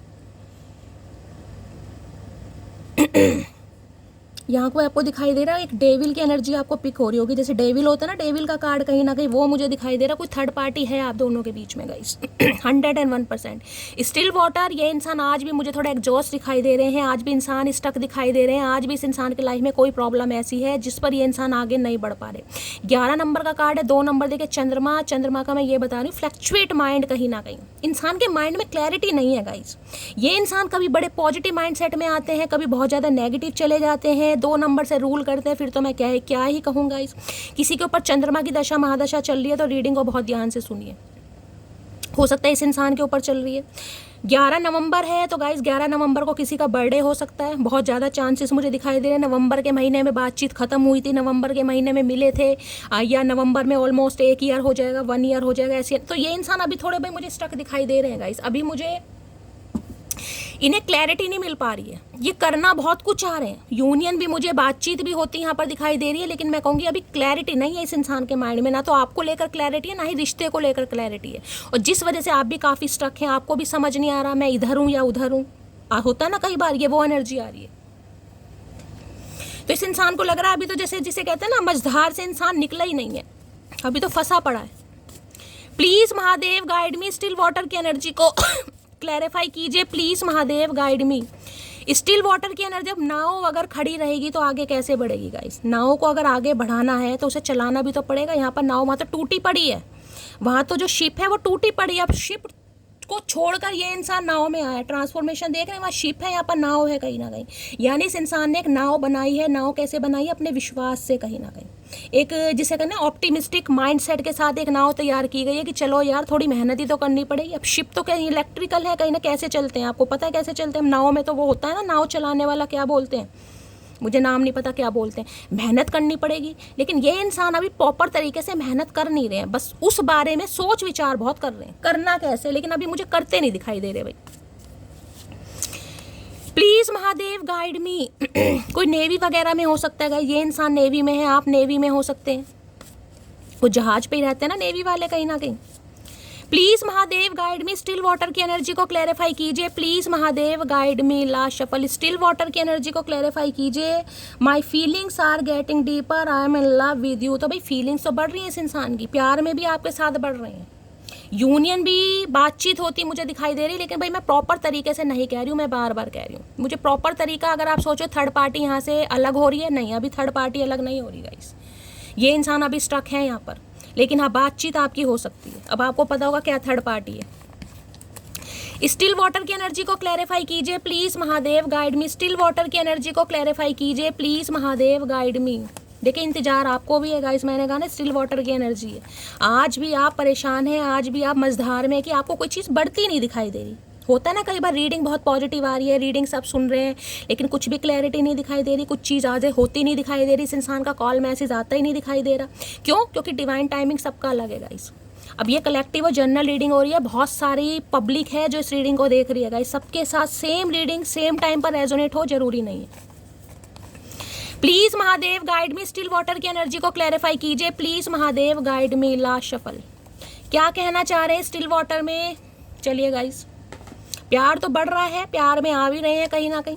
यहाँ को आपको दिखाई दे रहा है एक डेविल की एनर्जी आपको पिक हो रही होगी, जैसे डेविल होता है ना, डेविल का कार्ड कहीं ना कहीं वो मुझे दिखाई दे रहा है। कोई थर्ड पार्टी है आप दोनों के बीच में गाइस। 101%। स्टिल वाटर, ये इंसान आज भी मुझे थोड़ा एग्जॉस्ट दिखाई दे रहे हैं, आज भी इंसान स्टक दिखाई दे रहे हैं, आज भी इस इंसान की लाइफ में कोई प्रॉब्लम ऐसी है जिस पर ये इंसान आगे नहीं बढ़ पा रहे। 11 नंबर का कार्ड है, 2 नंबर देखिए चंद्रमा। चंद्रमा का मैं ये बता रही हूँ फ्लैक्चुएट माइंड, कहीं ना कहीं इंसान के माइंड में क्लैरिटी नहीं है गाइस। ये इंसान कभी बड़े पॉजिटिव माइंड सेट में आते हैं, कभी बहुत ज़्यादा नेगेटिव चले जाते हैं, 2 नंबर से रूल करते हैं, फिर तो मैं क्या ही कहूँगा। इस किसी के ऊपर चंद्रमा की दशा महादशा चल रही है तो रीडिंग को बहुत ध्यान से सुनिए, हो सकता है इस इंसान के ऊपर चल रही है। 11 नवंबर है तो गाइस 11 नवंबर को किसी का बर्थडे हो सकता है, बहुत ज़्यादा चांसेस मुझे दिखाई दे रहे हैं। नवंबर के महीने में बातचीत खत्म हुई थी, नवंबर के महीने में मिले थे, या नवंबर में ऑलमोस्ट 1 ईयर हो जाएगा, 1 ईयर हो जाएगा ऐसे। तो ये इंसान अभी थोड़े भाई मुझे स्टक दिखाई दे रहे हैं गाइस, अभी मुझे इन्हें क्लैरिटी नहीं मिल पा रही है, ये करना बहुत कुछ चाह रहे हैं, यूनियन भी मुझे बातचीत भी होती यहाँ पर दिखाई दे रही है, लेकिन मैं कहूँगी अभी क्लैरिटी नहीं है इस इंसान के माइंड में, ना तो आपको लेकर क्लैरिटी है, ना ही रिश्ते को लेकर क्लैरिटी है। और जिस वजह से आप भी काफ़ी स्टक हैं, आपको भी समझ नहीं आ रहा मैं इधर हूँ या उधर हूँ, होता ना कई बार, ये वो एनर्जी आ रही है। तो इस इंसान को लग रहा है अभी तो जैसे जिसे कहते हैं ना मझधार से इंसान निकला ही नहीं है, अभी तो फंसा पड़ा है। Please Mahadev guide me, still water की एनर्जी को क्लैरिफाई कीजिए please Mahadev guide me. Still water की एनर्जी, जब नाव अगर खड़ी रहेगी तो आगे कैसे बढ़ेगी गाइस? नाव को अगर आगे बढ़ाना है तो उसे चलाना भी तो पड़ेगा। यहाँ पर नाव वहाँ तो टूटी पड़ी है, वहाँ तो जो शिप है वो टूटी पड़ी है, अब शिप को छोड़कर ये इंसान नाव में आया। ट्रांसफॉर्मेशन देख रहे हैं, वहाँ शिप है, यहाँ पर नाव है कहीं ना कहीं, यानी इस इंसान ने एक नाव बनाई है। नाव कैसे बनाई है? अपने विश्वास से, कहीं ना कहीं एक जिसे कहते हैं ऑप्टिमिस्टिक माइंडसेट के साथ एक नाव तैयार की गई है कि चलो यार थोड़ी मेहनत ही तो करनी पड़ेगी। अब शिप तो कहीं इलेक्ट्रिकल है, कहीं ना कैसे चलते हैं आपको पता है कैसे चलते हैं? नाव में तो वो होता है ना नाव चलाने वाला, क्या बोलते हैं मुझे नाम नहीं पता क्या बोलते हैं, मेहनत करनी पड़ेगी। लेकिन ये इंसान अभी प्रॉपर तरीके से मेहनत कर नहीं रहे हैं, बस उस बारे में सोच विचार बहुत कर रहे हैं करना कैसे, लेकिन अभी मुझे करते नहीं दिखाई दे रहे भाई। प्लीज महादेव गाइड मी। कोई नेवी वगैरह में हो सकता है, ये इंसान नेवी में है, आप नेवी में हो सकते हैं, वो जहाज पे ही रहते हैं ना नेवी वाले कहीं ना कहीं। Please Mahadev guide me, still water की एनर्जी को क्लैरिफाई कीजिए please Mahadev guide me. Last shuffle, still water की एनर्जी को क्लैरिफाई कीजिए। My feelings are getting deeper, I am in love with you. तो भाई फीलिंग्स तो बढ़ रही है इस इंसान की, प्यार में भी आपके साथ बढ़ रहे हैं, यूनियन भी बातचीत होती मुझे दिखाई दे रही है। लेकिन भाई मैं प्रॉपर तरीके से नहीं कह रही हूँ, मैं बार बार कह रही हूँ, मुझे प्रॉपर तरीका अगर आप सोचो थर्ड पार्टी यहाँ से अलग हो रही है, नहीं अभी थर्ड पार्टी अलग नहीं हो रही गाइस, ये इंसान अभी स्टक है यहाँ पर। लेकिन हाँ बातचीत आपकी हो सकती है, अब आपको पता होगा क्या थर्ड पार्टी है। स्टिल वाटर की एनर्जी को क्लैरिफाई कीजिए please Mahadev guide me. Still water की एनर्जी को क्लैरिफाई कीजिए प्लीज महादेव गाइड मी। देखिए इंतजार आपको भी है गाइस, मैंने कहा ना स्टिल वाटर की एनर्जी है, आज भी आप परेशान हैं, आज भी आप मझधार में कि आपको कोई चीज़ बढ़ती नहीं दिखाई दे रही। होता है ना कई बार रीडिंग बहुत पॉजिटिव आ रही है, रीडिंग सब सुन रहे हैं, लेकिन कुछ भी क्लैरिटी नहीं दिखाई दे रही, कुछ चीज़ आगे होती नहीं दिखाई दे रही, इस इंसान का कॉल मैसेज आता ही नहीं दिखाई दे रहा। क्यों? क्योंकि डिवाइन टाइमिंग सबका अलग है गाइस। अब ये कलेक्टिव और जनरल रीडिंग हो रही है, बहुत सारी पब्लिक है जो इस रीडिंग को देख रही है गाइस, सबके साथ सेम रीडिंग सेम टाइम पर रेजोनेट हो जरूरी नहीं है। Please Mahadev guide me, still water की एनर्जी को क्लैरिफाई कीजिए please Mahadev guide me. Last shuffle, क्या कहना चाह रहे हैं स्टिल वाटर में? चलिए गाइस, प्यार तो बढ़ रहा है, प्यार में आ भी रहे हैं कहीं ना कहीं।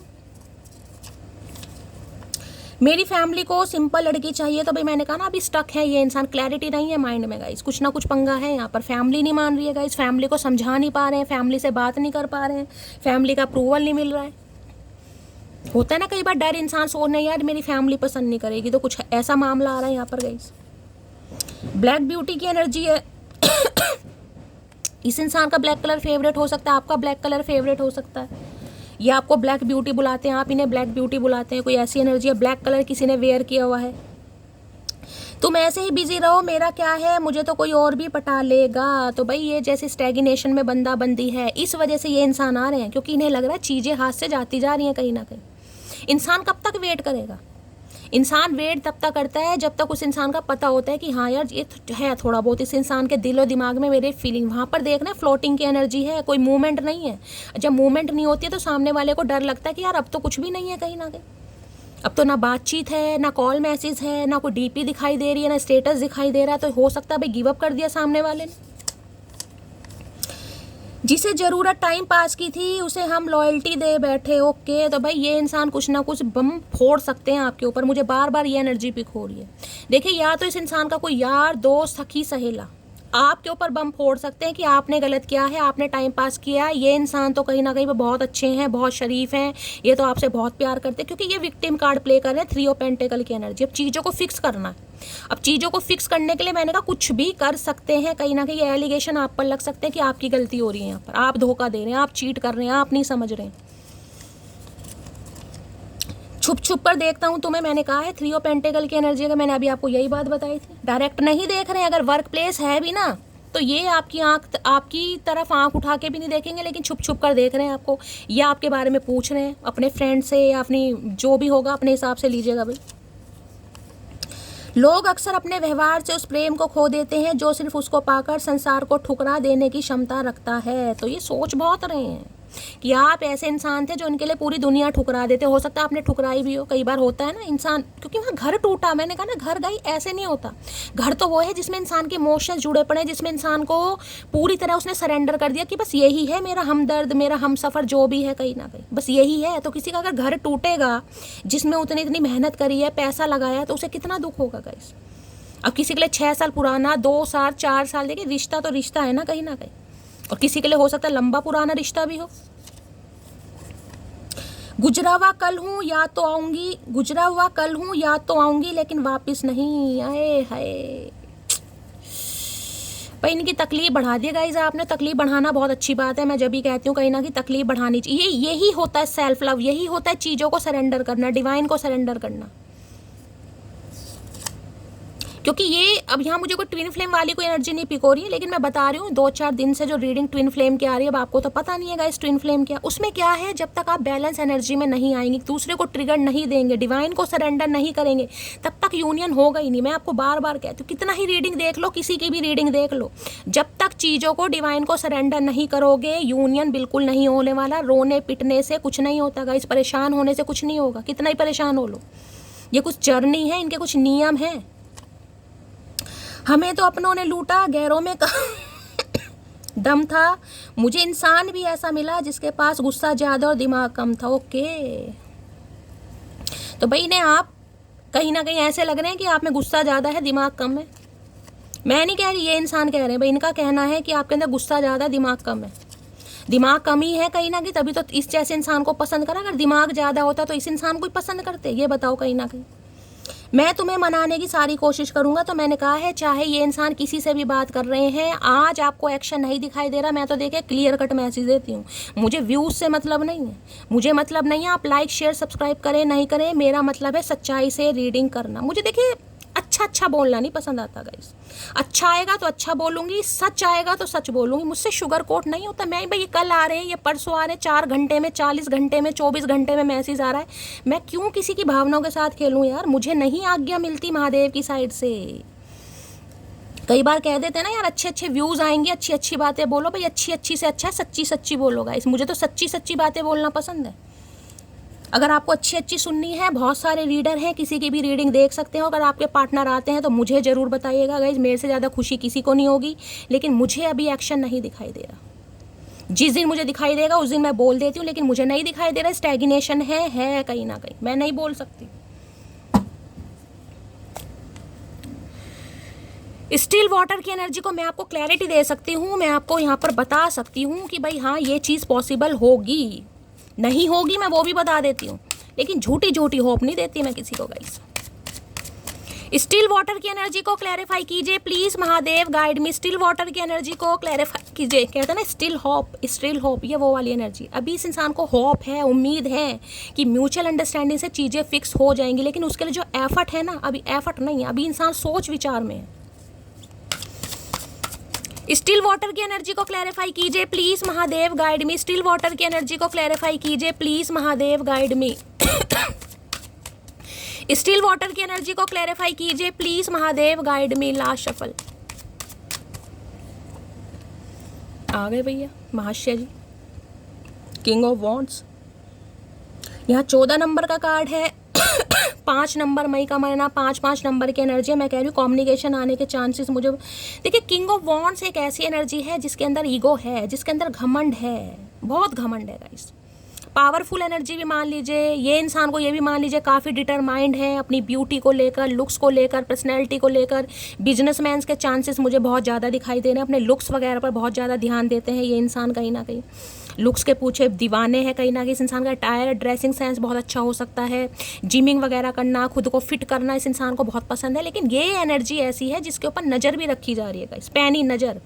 मेरी फैमिली को सिंपल लड़की चाहिए, तो भाई मैंने कहा ना अभी स्टक है ये इंसान, क्लैरिटी नहीं है माइंड में गाइस, कुछ ना कुछ पंगा है यहाँ पर। फैमिली नहीं मान रही है गाइस, फैमिली को समझा नहीं पा रहे हैं, फैमिली से बात नहीं कर पा रहे हैं, फैमिली का अप्रूवल नहीं मिल रहा है। होता है ना कई बार डर, इंसान सोचने यार मेरी फैमिली पसंद नहीं करेगी, तो कुछ ऐसा मामला आ रहा है यहाँ पर गाइस। ब्लैक ब्यूटी की एनर्जी है। इस इंसान का ब्लैक कलर फेवरेट हो सकता है, आपका ब्लैक कलर फेवरेट हो सकता है। ये आपको ब्लैक ब्यूटी बुलाते हैं, आप इन्हें ब्लैक ब्यूटी बुलाते हैं। कोई ऐसी एनर्जी है, ब्लैक कलर किसी ने वेयर किया हुआ है। तुम ऐसे ही बिजी रहो, मेरा क्या है, मुझे तो कोई और भी पटा लेगा। तो भाई ये जैसे स्टैग्नेशन में बंदा बंदी है, इस वजह से ये इंसान आ रहे हैं, क्योंकि इन्हें लग रहा है चीज़ें हाथ से जाती जा रही हैं कहीं ना कहीं। इंसान कब तक वेट करेगा? इंसान वेट तब तक करता है जब तक उस इंसान का पता होता है कि हाँ यार ये है थोड़ा बहुत इस इंसान के दिल और दिमाग में मेरे फीलिंग। वहाँ पर देखना फ्लोटिंग की एनर्जी है, कोई मूवमेंट नहीं है। जब मूवमेंट नहीं होती है तो सामने वाले को डर लगता है कि यार अब तो कुछ भी नहीं है कहीं ना कहीं। अब तो ना बातचीत है, ना कॉल मैसेज है, ना कोई डीपी दिखाई दे रही है, ना स्टेटस दिखाई दे रहा है। तो हो सकता है भाई गिव अप कर दिया सामने वाले ने। जिसे ज़रूरत टाइम पास की थी उसे हम लॉयल्टी दे बैठे। ओके, तो भाई ये इंसान कुछ ना कुछ बम फोड़ सकते हैं आपके ऊपर। मुझे बार बार ये एनर्जी पिक हो रही है। देखिए, या तो इस इंसान का कोई यार दोस्त सखी सहेला आपके ऊपर बम फोड़ सकते हैं कि आपने गलत किया है, आपने टाइम पास किया है। ये इंसान तो कहीं ना कहीं बहुत अच्छे हैं, बहुत शरीफ हैं, ये तो आपसे बहुत प्यार करते हैं, क्योंकि ये विक्टिम कार्ड प्ले कर रहे हैं, 3 ऑफ पेंटिकल की एनर्जी। अब चीज़ों को फिक्स करना है। अब चीज़ों को फिक्स करने के लिए मैंने कहा कुछ भी कर सकते हैं। कहीं ना कहीं एलिगेशन आप पर लग सकते हैं कि आपकी गलती हो रही है, यहाँ पर आप धोखा दे रहे हैं, आप चीट कर रहे हैं, आप नहीं समझ रहे हैं। छुप छुप कर देखता हूँ तुम्हें, मैंने कहा है 3 ऑफ पेंटिकल की एनर्जी का। मैंने अभी आपको यही बात बताई थी। डायरेक्ट नहीं देख रहे हैं, अगर वर्क प्लेस है भी ना तो ये आपकी तरफ आंख उठा के भी नहीं देखेंगे, लेकिन छुप छुप कर देख रहे हैं आपको। ये आपके बारे में पूछ रहे हैं, अपने फ्रेंड से या अपनी जो भी होगा अपने हिसाब से लीजिएगा भाई। लोग अक्सर अपने व्यवहार से उस प्रेम को खो देते हैं जो सिर्फ उसको पाकर संसार को ठुकरा देने की क्षमता रखता है। तो ये सोच बहुत रहे हैं कि आप ऐसे इंसान थे जो उनके लिए पूरी दुनिया ठुकरा देते। हो सकता है आपने ठुकराई भी हो, कई बार होता है ना इंसान, क्योंकि वहाँ घर टूटा। मैंने कहा ना, घर गई ऐसे नहीं होता। घर तो वो है जिसमें इंसान के इमोशंस जुड़े पड़े, जिसमें इंसान को पूरी तरह उसने सरेंडर कर दिया कि बस यही है मेरा हमदर्द, मेरा हमसफ़र जो भी है, कहीं ना कहीं बस यही है। तो किसी का अगर घर टूटेगा जिसमें उसने इतनी मेहनत करी है, पैसा लगाया, तो उसे कितना दुख होगा गाइस। अब किसी के लिए 6 साल पुराना, 2 साल, 4 साल, देखिए रिश्ता तो रिश्ता है ना कहीं ना कहीं, और किसी के लिए हो सकता है लंबा पुराना रिश्ता भी हो। गुजरा हुआ कल हूँ या तो आऊँगी, गुजरा हुआ कल हूँ या तो आऊँगी, लेकिन वापस नहीं आए। हाय भाई, इनकी तकलीफ बढ़ा दिया गाइस आपने। तकलीफ बढ़ाना बहुत अच्छी बात है। मैं जब भी कहती हूँ कहीं ना कहीं तकलीफ बढ़ानी चाहिए। यही होता है सेल्फ लव, यही होता है चीज़ों को सरेंडर करना, डिवाइन को सरेंडर करना। क्योंकि ये अब यहाँ मुझे कोई ट्विन फ्लेम वाली कोई एनर्जी नहीं पिक हो रही है, लेकिन मैं बता रही हूँ 2-4 दिन से जो रीडिंग ट्विन फ्लेम की आ रही है, अब आपको तो पता नहीं है गाइस ट्विन फ्लेम क्या। उसमें क्या है, जब तक आप बैलेंस एनर्जी में नहीं आएंगे, दूसरे को ट्रिगर नहीं देंगे, डिवाइन को सरेंडर नहीं करेंगे, तब तक यूनियन होगा ही नहीं। मैं आपको बार बार कहती हूँ, कितना ही रीडिंग देख लो, किसी की भी रीडिंग देख लो, जब तक चीज़ों को डिवाइन को सरेंडर नहीं करोगे, यूनियन बिल्कुल नहीं होने वाला। रोने पिटने से कुछ नहीं होता गाइस, परेशान होने से कुछ नहीं होगा, कितना ही परेशान हो लो। ये कुछ जर्नी है, इनके कुछ नियम हैं। हमें तो अपनों ने लूटा, गैरों में दम था। मुझे इंसान भी ऐसा मिला जिसके पास गुस्सा ज़्यादा और दिमाग कम था। ओके, तो भाई ने आप कहीं ना कहीं ऐसे लग रहे हैं कि आप में गुस्सा ज़्यादा है, दिमाग कम है। मैं नहीं कह रही, ये इंसान कह रहे हैं भाई, इनका कहना है कि आपके अंदर गुस्सा ज़्यादा, दिमाग कम है। दिमाग कम ही है कहीं ना कहीं, तभी तो इस जैसे इंसान को पसंद करा। अगर दिमाग ज़्यादा होता तो इस इंसान को ही पसंद करते, ये बताओ कहीं ना कहीं। मैं तुम्हें मनाने की सारी कोशिश करूंगा। तो मैंने कहा है, चाहे ये इंसान किसी से भी बात कर रहे हैं, आज आपको एक्शन नहीं दिखाई दे रहा, मैं तो देखे क्लियर कट मैसेज देती हूँ। मुझे व्यूज़ से मतलब नहीं है, मुझे मतलब नहीं है आप लाइक शेयर सब्सक्राइब करें नहीं करें, मेरा मतलब है सच्चाई से रीडिंग करना। मुझे देखिए अच्छा बोलना नहीं पसंद आता गाइस। अच्छा आएगा तो अच्छा बोलूँगी, सच आएगा तो सच बोलूँगी, मुझसे शुगर कोट नहीं होता। मैं भाई ये कल आ रहे हैं, ये परसों आ रहे हैं, 4 घंटे में, 40 घंटे में, 24 घंटे में मैसेज आ रहा है। मैं क्यों किसी की भावनाओं के साथ खेलूँ यार। मुझे नहीं आज्ञा मिलती महादेव की साइड से। कई बार कह देते हैं ना यार, अच्छे व्यूज़ आएंगे, अच्छी बातें बोलो। भाई अच्छी से अच्छा है सच्ची बोलो गाइस। मुझे तो सच्ची बातें बोलना पसंद है। अगर आपको अच्छी सुननी है, बहुत सारे रीडर हैं, किसी की भी रीडिंग देख सकते हो। अगर आपके पार्टनर आते हैं तो मुझे ज़रूर बताइएगा गाइज, मेरे से ज़्यादा खुशी किसी को नहीं होगी। लेकिन मुझे अभी एक्शन नहीं दिखाई दे रहा। जिस दिन मुझे दिखाई देगा उस दिन मैं बोल देती हूँ, लेकिन मुझे नहीं दिखाई दे रहा। स्टैग्नेशन है कहीं ना कहीं, मैं नहीं बोल सकती। स्टिल वाटर की एनर्जी को मैं आपको क्लैरिटी दे सकती हूँ, मैं आपको यहाँ पर बता सकती हूँ कि भाई हाँ ये चीज़ पॉसिबल होगी, नहीं होगी मैं वो भी बता देती हूँ, लेकिन झूठी होप नहीं देती मैं किसी को गाइस। स्टिल वाटर की एनर्जी को क्लैरिफाई कीजिए please Mahadev, guide me. Still water की एनर्जी को क्लैरिफाई कीजिए। कहते हैं ना स्टिल होप, ये वो वाली एनर्जी। अभी इस इंसान को होप है, उम्मीद है कि म्यूचुअल अंडरस्टैंडिंग से चीज़ें फिक्स हो जाएंगी, लेकिन उसके लिए जो एफर्ट है ना, अभी एफर्ट नहीं है, अभी इंसान सोच विचार में है। स्टिल वाटर की एनर्जी को क्लैरिफाई कीजिए please Mahadev, guide me. Still water की एनर्जी को क्लैरिफाई कीजिए please Mahadev, guide me. Still water की एनर्जी को क्लैरिफाई कीजिए please Mahadev, guide me. Last shuffle आ गए भैया महाशय जी, किंग ऑफ वॉन्ड्स। यहाँ 14 नंबर का कार्ड है, 5 नंबर, मई का महीना, 5 नंबर की एनर्जी है। मैं कह रही हूँ कम्युनिकेशन आने के चांसेस मुझे। देखिए किंग ऑफ वॉन्ड्स एक ऐसी एनर्जी है जिसके अंदर ईगो है, जिसके अंदर घमंड है, बहुत घमंड है गाइस। पावरफुल एनर्जी भी मान लीजिए, ये इंसान को ये भी मान लीजिए काफ़ी डिटरमाइंड है अपनी ब्यूटी को लेकर, लुक्स को लेकर, पर्सनैलिटी को लेकर। बिजनेसमैन के चांसेस मुझे बहुत ज़्यादा दिखाई दे रहे हैं, अपने लुक्स वगैरह पर बहुत ज़्यादा ध्यान देते हैं ये इंसान। कहीं ना कहीं लुक्स के पीछे दीवाने हैं कहीं ना कहीं। इस इंसान का टायर, ड्रेसिंग सेंस बहुत अच्छा हो सकता है, जिमिंग वगैरह करना, खुद को फिट करना इस इंसान को बहुत पसंद है। लेकिन ये एनर्जी ऐसी है जिसके ऊपर नज़र भी रखी जा रही है गाइस, पैनी नज़र।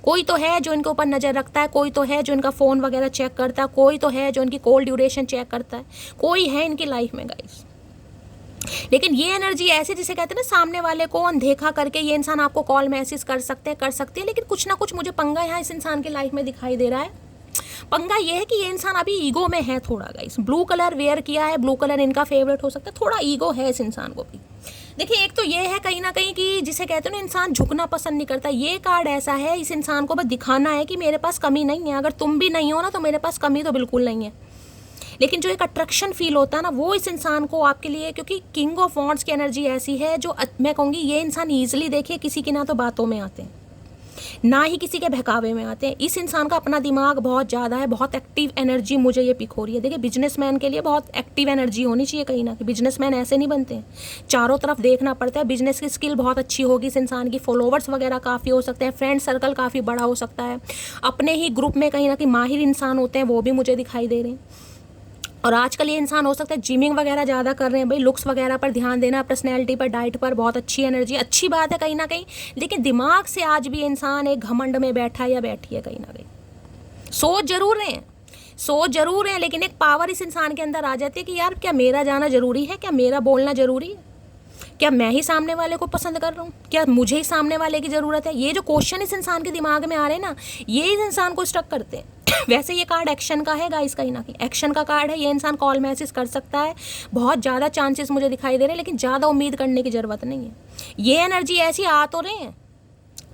कोई तो है जो इनके ऊपर नज़र रखता है, कोई तो है जो इनका फ़ोन वगैरह चेक करता है, कोई तो है जो इनकी कॉल ड्यूरेशन चेक करता है, कोई है इनकी लाइफ में गाइस। लेकिन ये एनर्जी ऐसे जिसे कहते हैं ना, सामने वाले को अनदेखा करके ये इंसान आपको कॉल मैसेज कर सकते हैं, लेकिन कुछ ना कुछ मुझे पंगा यहाँ इस इंसान की लाइफ में दिखाई दे रहा है। पंगा ये है कि ये इंसान अभी ईगो में है थोड़ा गाइस। ब्लू कलर वेयर किया है, ब्लू कलर इनका फेवरेट हो सकता है, थोड़ा ईगो है इस इंसान को भी। देखिए एक तो ये है कहीं ना कहीं कि जिसे कहते हैं ना इंसान झुकना पसंद नहीं करता। ये कार्ड ऐसा है, इस इंसान को बस दिखाना है कि मेरे पास कमी नहीं है, अगर तुम भी नहीं हो ना तो मेरे पास कमी तो बिल्कुल नहीं है। लेकिन जो एक अट्रैक्शन फील होता है ना, वो इस इंसान को आपके लिए, क्योंकि किंग ऑफ वॉन्ड्स की एनर्जी ऐसी है जो मैं कहूँगी ये इंसान ईजिली देखिए किसी की ना तो बातों में आते हैं, ना ही किसी के बहकावे में आते हैं। इस इंसान का अपना दिमाग बहुत ज़्यादा है, बहुत एक्टिव एनर्जी मुझे ये पिक हो रही है। देखिए बिजनेसमैन के लिए बहुत एक्टिव एनर्जी होनी चाहिए कहीं ना कहीं। बिजनेसमैन ऐसे नहीं बनते हैं, चारों तरफ देखना पड़ता है। बिजनेस की स्किल बहुत अच्छी होगी इस इंसान की, फॉलोवर्स वगैरह काफ़ी हो सकते हैं, फ्रेंड सर्कल काफ़ी बड़ा हो सकता है, अपने ही ग्रुप में कहीं ना कहीं माहिर इंसान होते हैं, वो भी मुझे दिखाई दे रहे हैं। और आजकल ये इंसान हो सकता है जिमिंग वगैरह ज़्यादा कर रहे हैं भाई, लुक्स वगैरह पर ध्यान देना, पर्सनैलिटी पर, डाइट पर, बहुत अच्छी एनर्जी, अच्छी बात है कहीं ना कहीं। लेकिन दिमाग से आज भी इंसान एक घमंड में बैठा या बैठी है कहीं ना कहीं। सोच जरूर रहे हैं, लेकिन एक पावर इस इंसान के अंदर आ जाती है कि यार क्या मेरा जाना ज़रूरी है, क्या मेरा बोलना ज़रूरी है, क्या मैं ही सामने वाले को पसंद कर रहा हूँ, क्या मुझे ही सामने वाले की ज़रूरत है। ये जो क्वेश्चन इस इंसान के दिमाग में आ रहे हैं ना, ये इस इंसान को स्ट्रक करते हैं। वैसे ये कार्ड एक्शन का है गाइस, कहीं ना कहीं एक्शन का कार्ड है। ये इंसान कॉल मैसेज कर सकता है, बहुत ज़्यादा चांसेस मुझे दिखाई दे रहे हैं, लेकिन ज़्यादा उम्मीद करने की ज़रूरत नहीं है। ये एनर्जी ऐसी आ तो रहे हैं,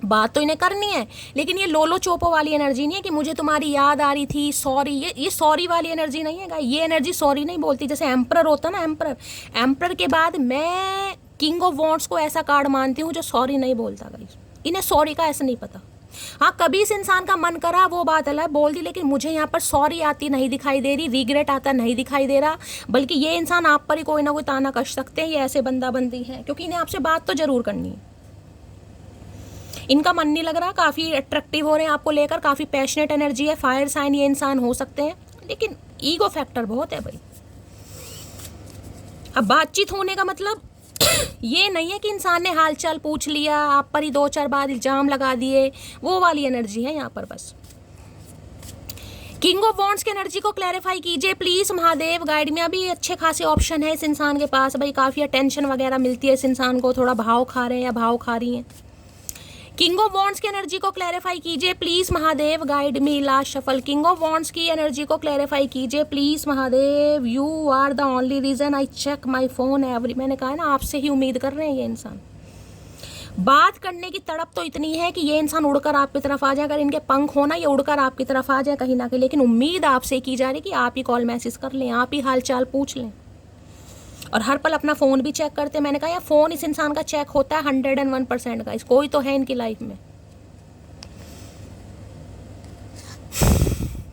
बात तो इन्हें करनी है, लेकिन ये लोलो चोपो वाली एनर्जी नहीं है कि मुझे तुम्हारी याद आ रही थी, सॉरी। ये सॉरी वाली एनर्जी नहीं है गाइस। ये एनर्जी सॉरी नहीं बोलती। जैसे एम्परर होता ना, एम्परर के बाद मैं किंग ऑफ वॉन्ड्स को ऐसा कार्ड मानती हूँ जो सॉरी नहीं बोलता गाइस। इन्हें सॉरी का ऐसा नहीं पता। हाँ कभी इस इंसान का मन करा वो बात अलग बोल दी, लेकिन मुझे यहाँ पर सॉरी आती नहीं दिखाई दे रही, रिग्रेट आता नहीं दिखाई दे रहा। बल्कि ये इंसान आप पर ही कोई ना कोई ताना कस सकते हैं, ये ऐसे बंदा बंदी है, क्योंकि इन्हें आपसे बात तो जरूर करनी है। इनका मन नहीं लग रहा, काफ़ी अट्रैक्टिव हो रहे हैं आपको लेकर, काफ़ी पैशनेट एनर्जी है, फायर साइन ये इंसान हो सकते हैं, लेकिन ईगो फैक्टर बहुत है भाई। अब बातचीत होने का मतलब ये नहीं है कि इंसान ने हालचाल पूछ लिया, आप पर ही 2-4 बार इल्जाम लगा दिए, वो वाली एनर्जी है यहाँ पर बस। किंग ऑफ वॉन्ड्स की एनर्जी को क्लैरिफाई कीजिए प्लीज महादेव, गाइड में। अभी अच्छे खासे ऑप्शन है इस इंसान के पास भाई, काफ़ी अटेंशन वगैरह मिलती है इस इंसान को, थोड़ा भाव खा रहे हैं या भाव खा रही हैं। किंग ऑफ वॉन्ड्स की एनर्जी को क्लैरिफाई कीजिए please Mahadev, guide me. Last shuffle, king of wands की एनर्जी को क्लैरिफाई कीजिए please Mahadev. You are the only reason I check my phone every. मैंने कहा ना आपसे ही उम्मीद कर रहे हैं ये इंसान। बात करने की तड़प तो इतनी है कि ये इंसान उड़कर आपकी तरफ आ जाए, अगर इनके पंख होना ये उड़कर आपकी तरफ आ जाए कहीं ना कहीं। लेकिन उम्मीद आपसे की जा रही है कि आप ही कॉल मैसेज कर लें, आप ही हाल चाल पूछ लें, और हर पल अपना फ़ोन भी चेक करते हैं। मैंने कहा यार फ़ोन इस इंसान का चेक होता है 101% का। कोई तो है इनकी लाइफ में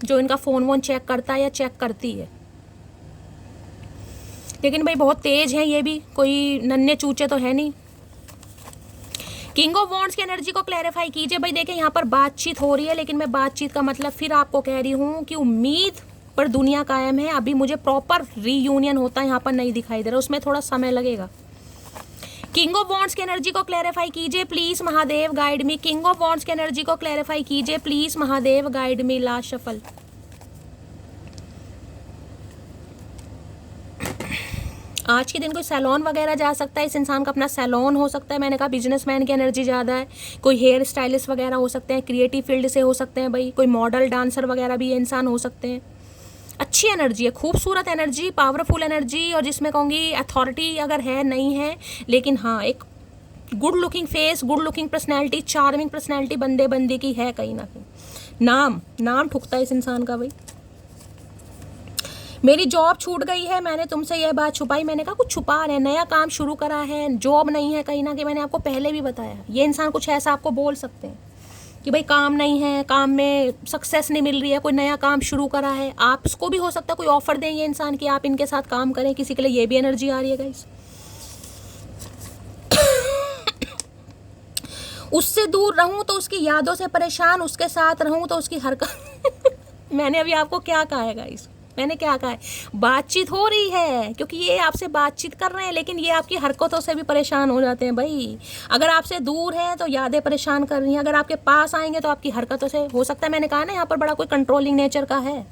जो इनका फ़ोन वोन चेक करता है या चेक करती है। लेकिन भाई बहुत तेज है ये भी, कोई नन्हे चूचे तो है नहीं। किंग ऑफ वॉन्ड्स की एनर्जी को क्लैरिफाई कीजिए भाई। देखिए यहाँ पर बातचीत हो रही है, लेकिन मैं बातचीत का मतलब फिर आपको कह रही हूँ कि उम्मीद पर दुनिया कायम है। अभी मुझे प्रॉपर रीयूनियन होता है यहाँ पर नहीं दिखाई दे रहा, उसमें थोड़ा समय लगेगा। किंग ऑफ वॉन्ड्स की एनर्जी को क्लैरिफाई कीजिए please Mahadev, guide me. King of wands की एनर्जी को क्लैरिफाई कीजिए please Mahadev, guide me. Last shuffle. आज के दिन कोई सैलून वगैरह जा सकता है, इस इंसान का अपना सैलून हो सकता है। मैंने कहा बिजनेसमैन की एनर्जी ज़्यादा है। कोई हेयर स्टाइलिस्ट वगैरह हो सकते हैं, क्रिएटिव फील्ड से हो सकते हैं भाई। कोई मॉडल डांसर वगैरह भी ये इंसान हो सकते हैं। अच्छी एनर्जी है, खूबसूरत एनर्जी, पावरफुल एनर्जी, और जिसमें कहूँगी अथॉरिटी अगर है नहीं है, लेकिन हाँ एक good looking face, good looking personality, charming personality बंदे बंदी की है कहीं ना कहीं। नाम ठुकता है इस इंसान का भाई। मेरी जॉब छूट गई है, मैंने तुमसे यह बात छुपाई। मैंने कहा कुछ छुपा रहे हैं, नया काम शुरू करा है, जॉब नहीं है कहीं ना कहीं। मैंने आपको पहले भी बताया, ये इंसान कुछ ऐसा आपको बोल सकते हैं कि भाई काम नहीं है, काम में सक्सेस नहीं मिल रही है, कोई नया काम शुरू करा है। आपको भी हो सकता है कोई ऑफर दें ये इंसान कि आप इनके साथ काम करें, किसी के लिए ये भी एनर्जी आ रही है गाइस। उससे दूर रहूं तो उसकी यादों से परेशान, उसके साथ रहूं तो उसकी हरकत मैंने अभी आपको क्या कहा है गाइस, मैंने क्या कहा है, बातचीत हो रही है क्योंकि ये आपसे बातचीत कर रहे हैं, लेकिन ये आपकी हरकतों से भी परेशान हो जाते हैं भाई। अगर आपसे दूर है तो यादें परेशान कर रही हैं, अगर आपके पास आएंगे तो आपकी हरकतों से हो सकता है। मैंने कहा ना यहाँ पर बड़ा कोई कंट्रोलिंग नेचर का है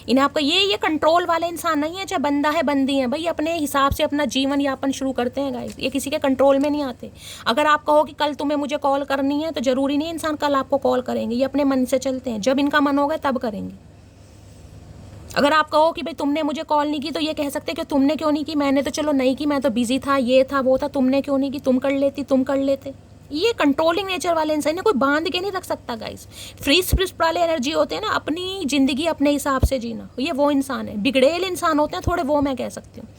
इन्हें। आपका ये कंट्रोल वाले इंसान नहीं है, चाहे बंदा है बंदी है भाई, अपने हिसाब से अपना जीवन यापन शुरू करते हैं गाइस। ये किसी के कंट्रोल में नहीं आते। अगर आप कहो कि कल तुम्हें मुझे कॉल करनी है तो जरूरी नहीं इंसान कल आपको कॉल करेंगे, ये अपने मन से चलते हैं। जब इनका मन होगा तब करेंगे। अगर आप कहो कि भाई तुमने मुझे कॉल नहीं की तो ये कह सकते कि तुमने क्यों नहीं की, मैंने तो चलो नहीं की, मैं तो बिजी था, ये था वो था, तुमने क्यों नहीं की, तुम कर लेती, तुम कर लेते। ये कंट्रोलिंग नेचर वाले इंसान ने कोई बांध के नहीं रख सकता गाइस। फ्री स्पिरिट वाले एनर्जी होते हैं ना, अपनी जिंदगी अपने हिसाब से जीना, ये वो इंसान है। बिगड़ेल इंसान होते हैं थोड़े, वो मैं कह सकती हूँ।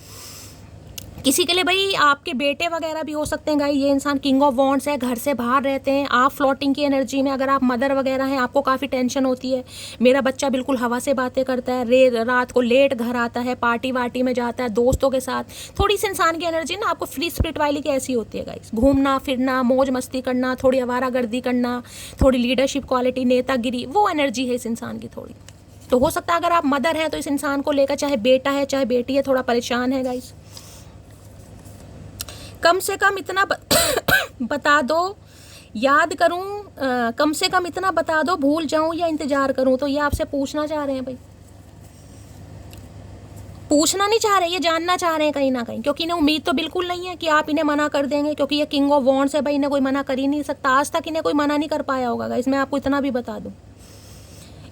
किसी के लिए भाई आपके बेटे वगैरह भी हो सकते हैं गाइस। ये इंसान किंग ऑफ वॉन्ड्स है, घर से बाहर रहते हैं, आप फ्लोटिंग की एनर्जी में। अगर आप मदर वगैरह हैं, आपको काफ़ी टेंशन होती है, मेरा बच्चा बिल्कुल हवा से बातें करता है, रात को लेट घर आता है, पार्टी वार्टी में जाता है दोस्तों के साथ। थोड़ी सी इंसान की एनर्जी ना आपको फ्री स्पिरिट वाली की ऐसी होती है गाइस। घूमना फिरना, मौज मस्ती करना, थोड़ी आवारागर्दी करना, थोड़ी लीडरशिप क्वालिटी, नेतागिरी, वो एनर्जी है इस इंसान की थोड़ी। तो हो सकता है अगर आप मदर हैं तो इस इंसान को लेकर, चाहे बेटा है चाहे बेटी है, थोड़ा परेशान है गाइस। कम से कम इतना बता दो, याद करूं, कम से कम इतना बता दो, भूल जाऊं या इंतजार करूं। तो ये आपसे पूछना चाह रहे हैं भाई, पूछना नहीं चाह रहे, ये जानना चाह रहे हैं कहीं ना कहीं, क्योंकि इन्हें उम्मीद तो बिल्कुल नहीं है कि आप इन्हें मना कर देंगे, क्योंकि ये किंग ऑफ वॉन्ड्स है भाई, इन्हें कोई मना कर ही नहीं सकता। आज तक इन्हें कोई मना नहीं कर पाया होगा गाइस, मैं आपको इतना भी बता दूं।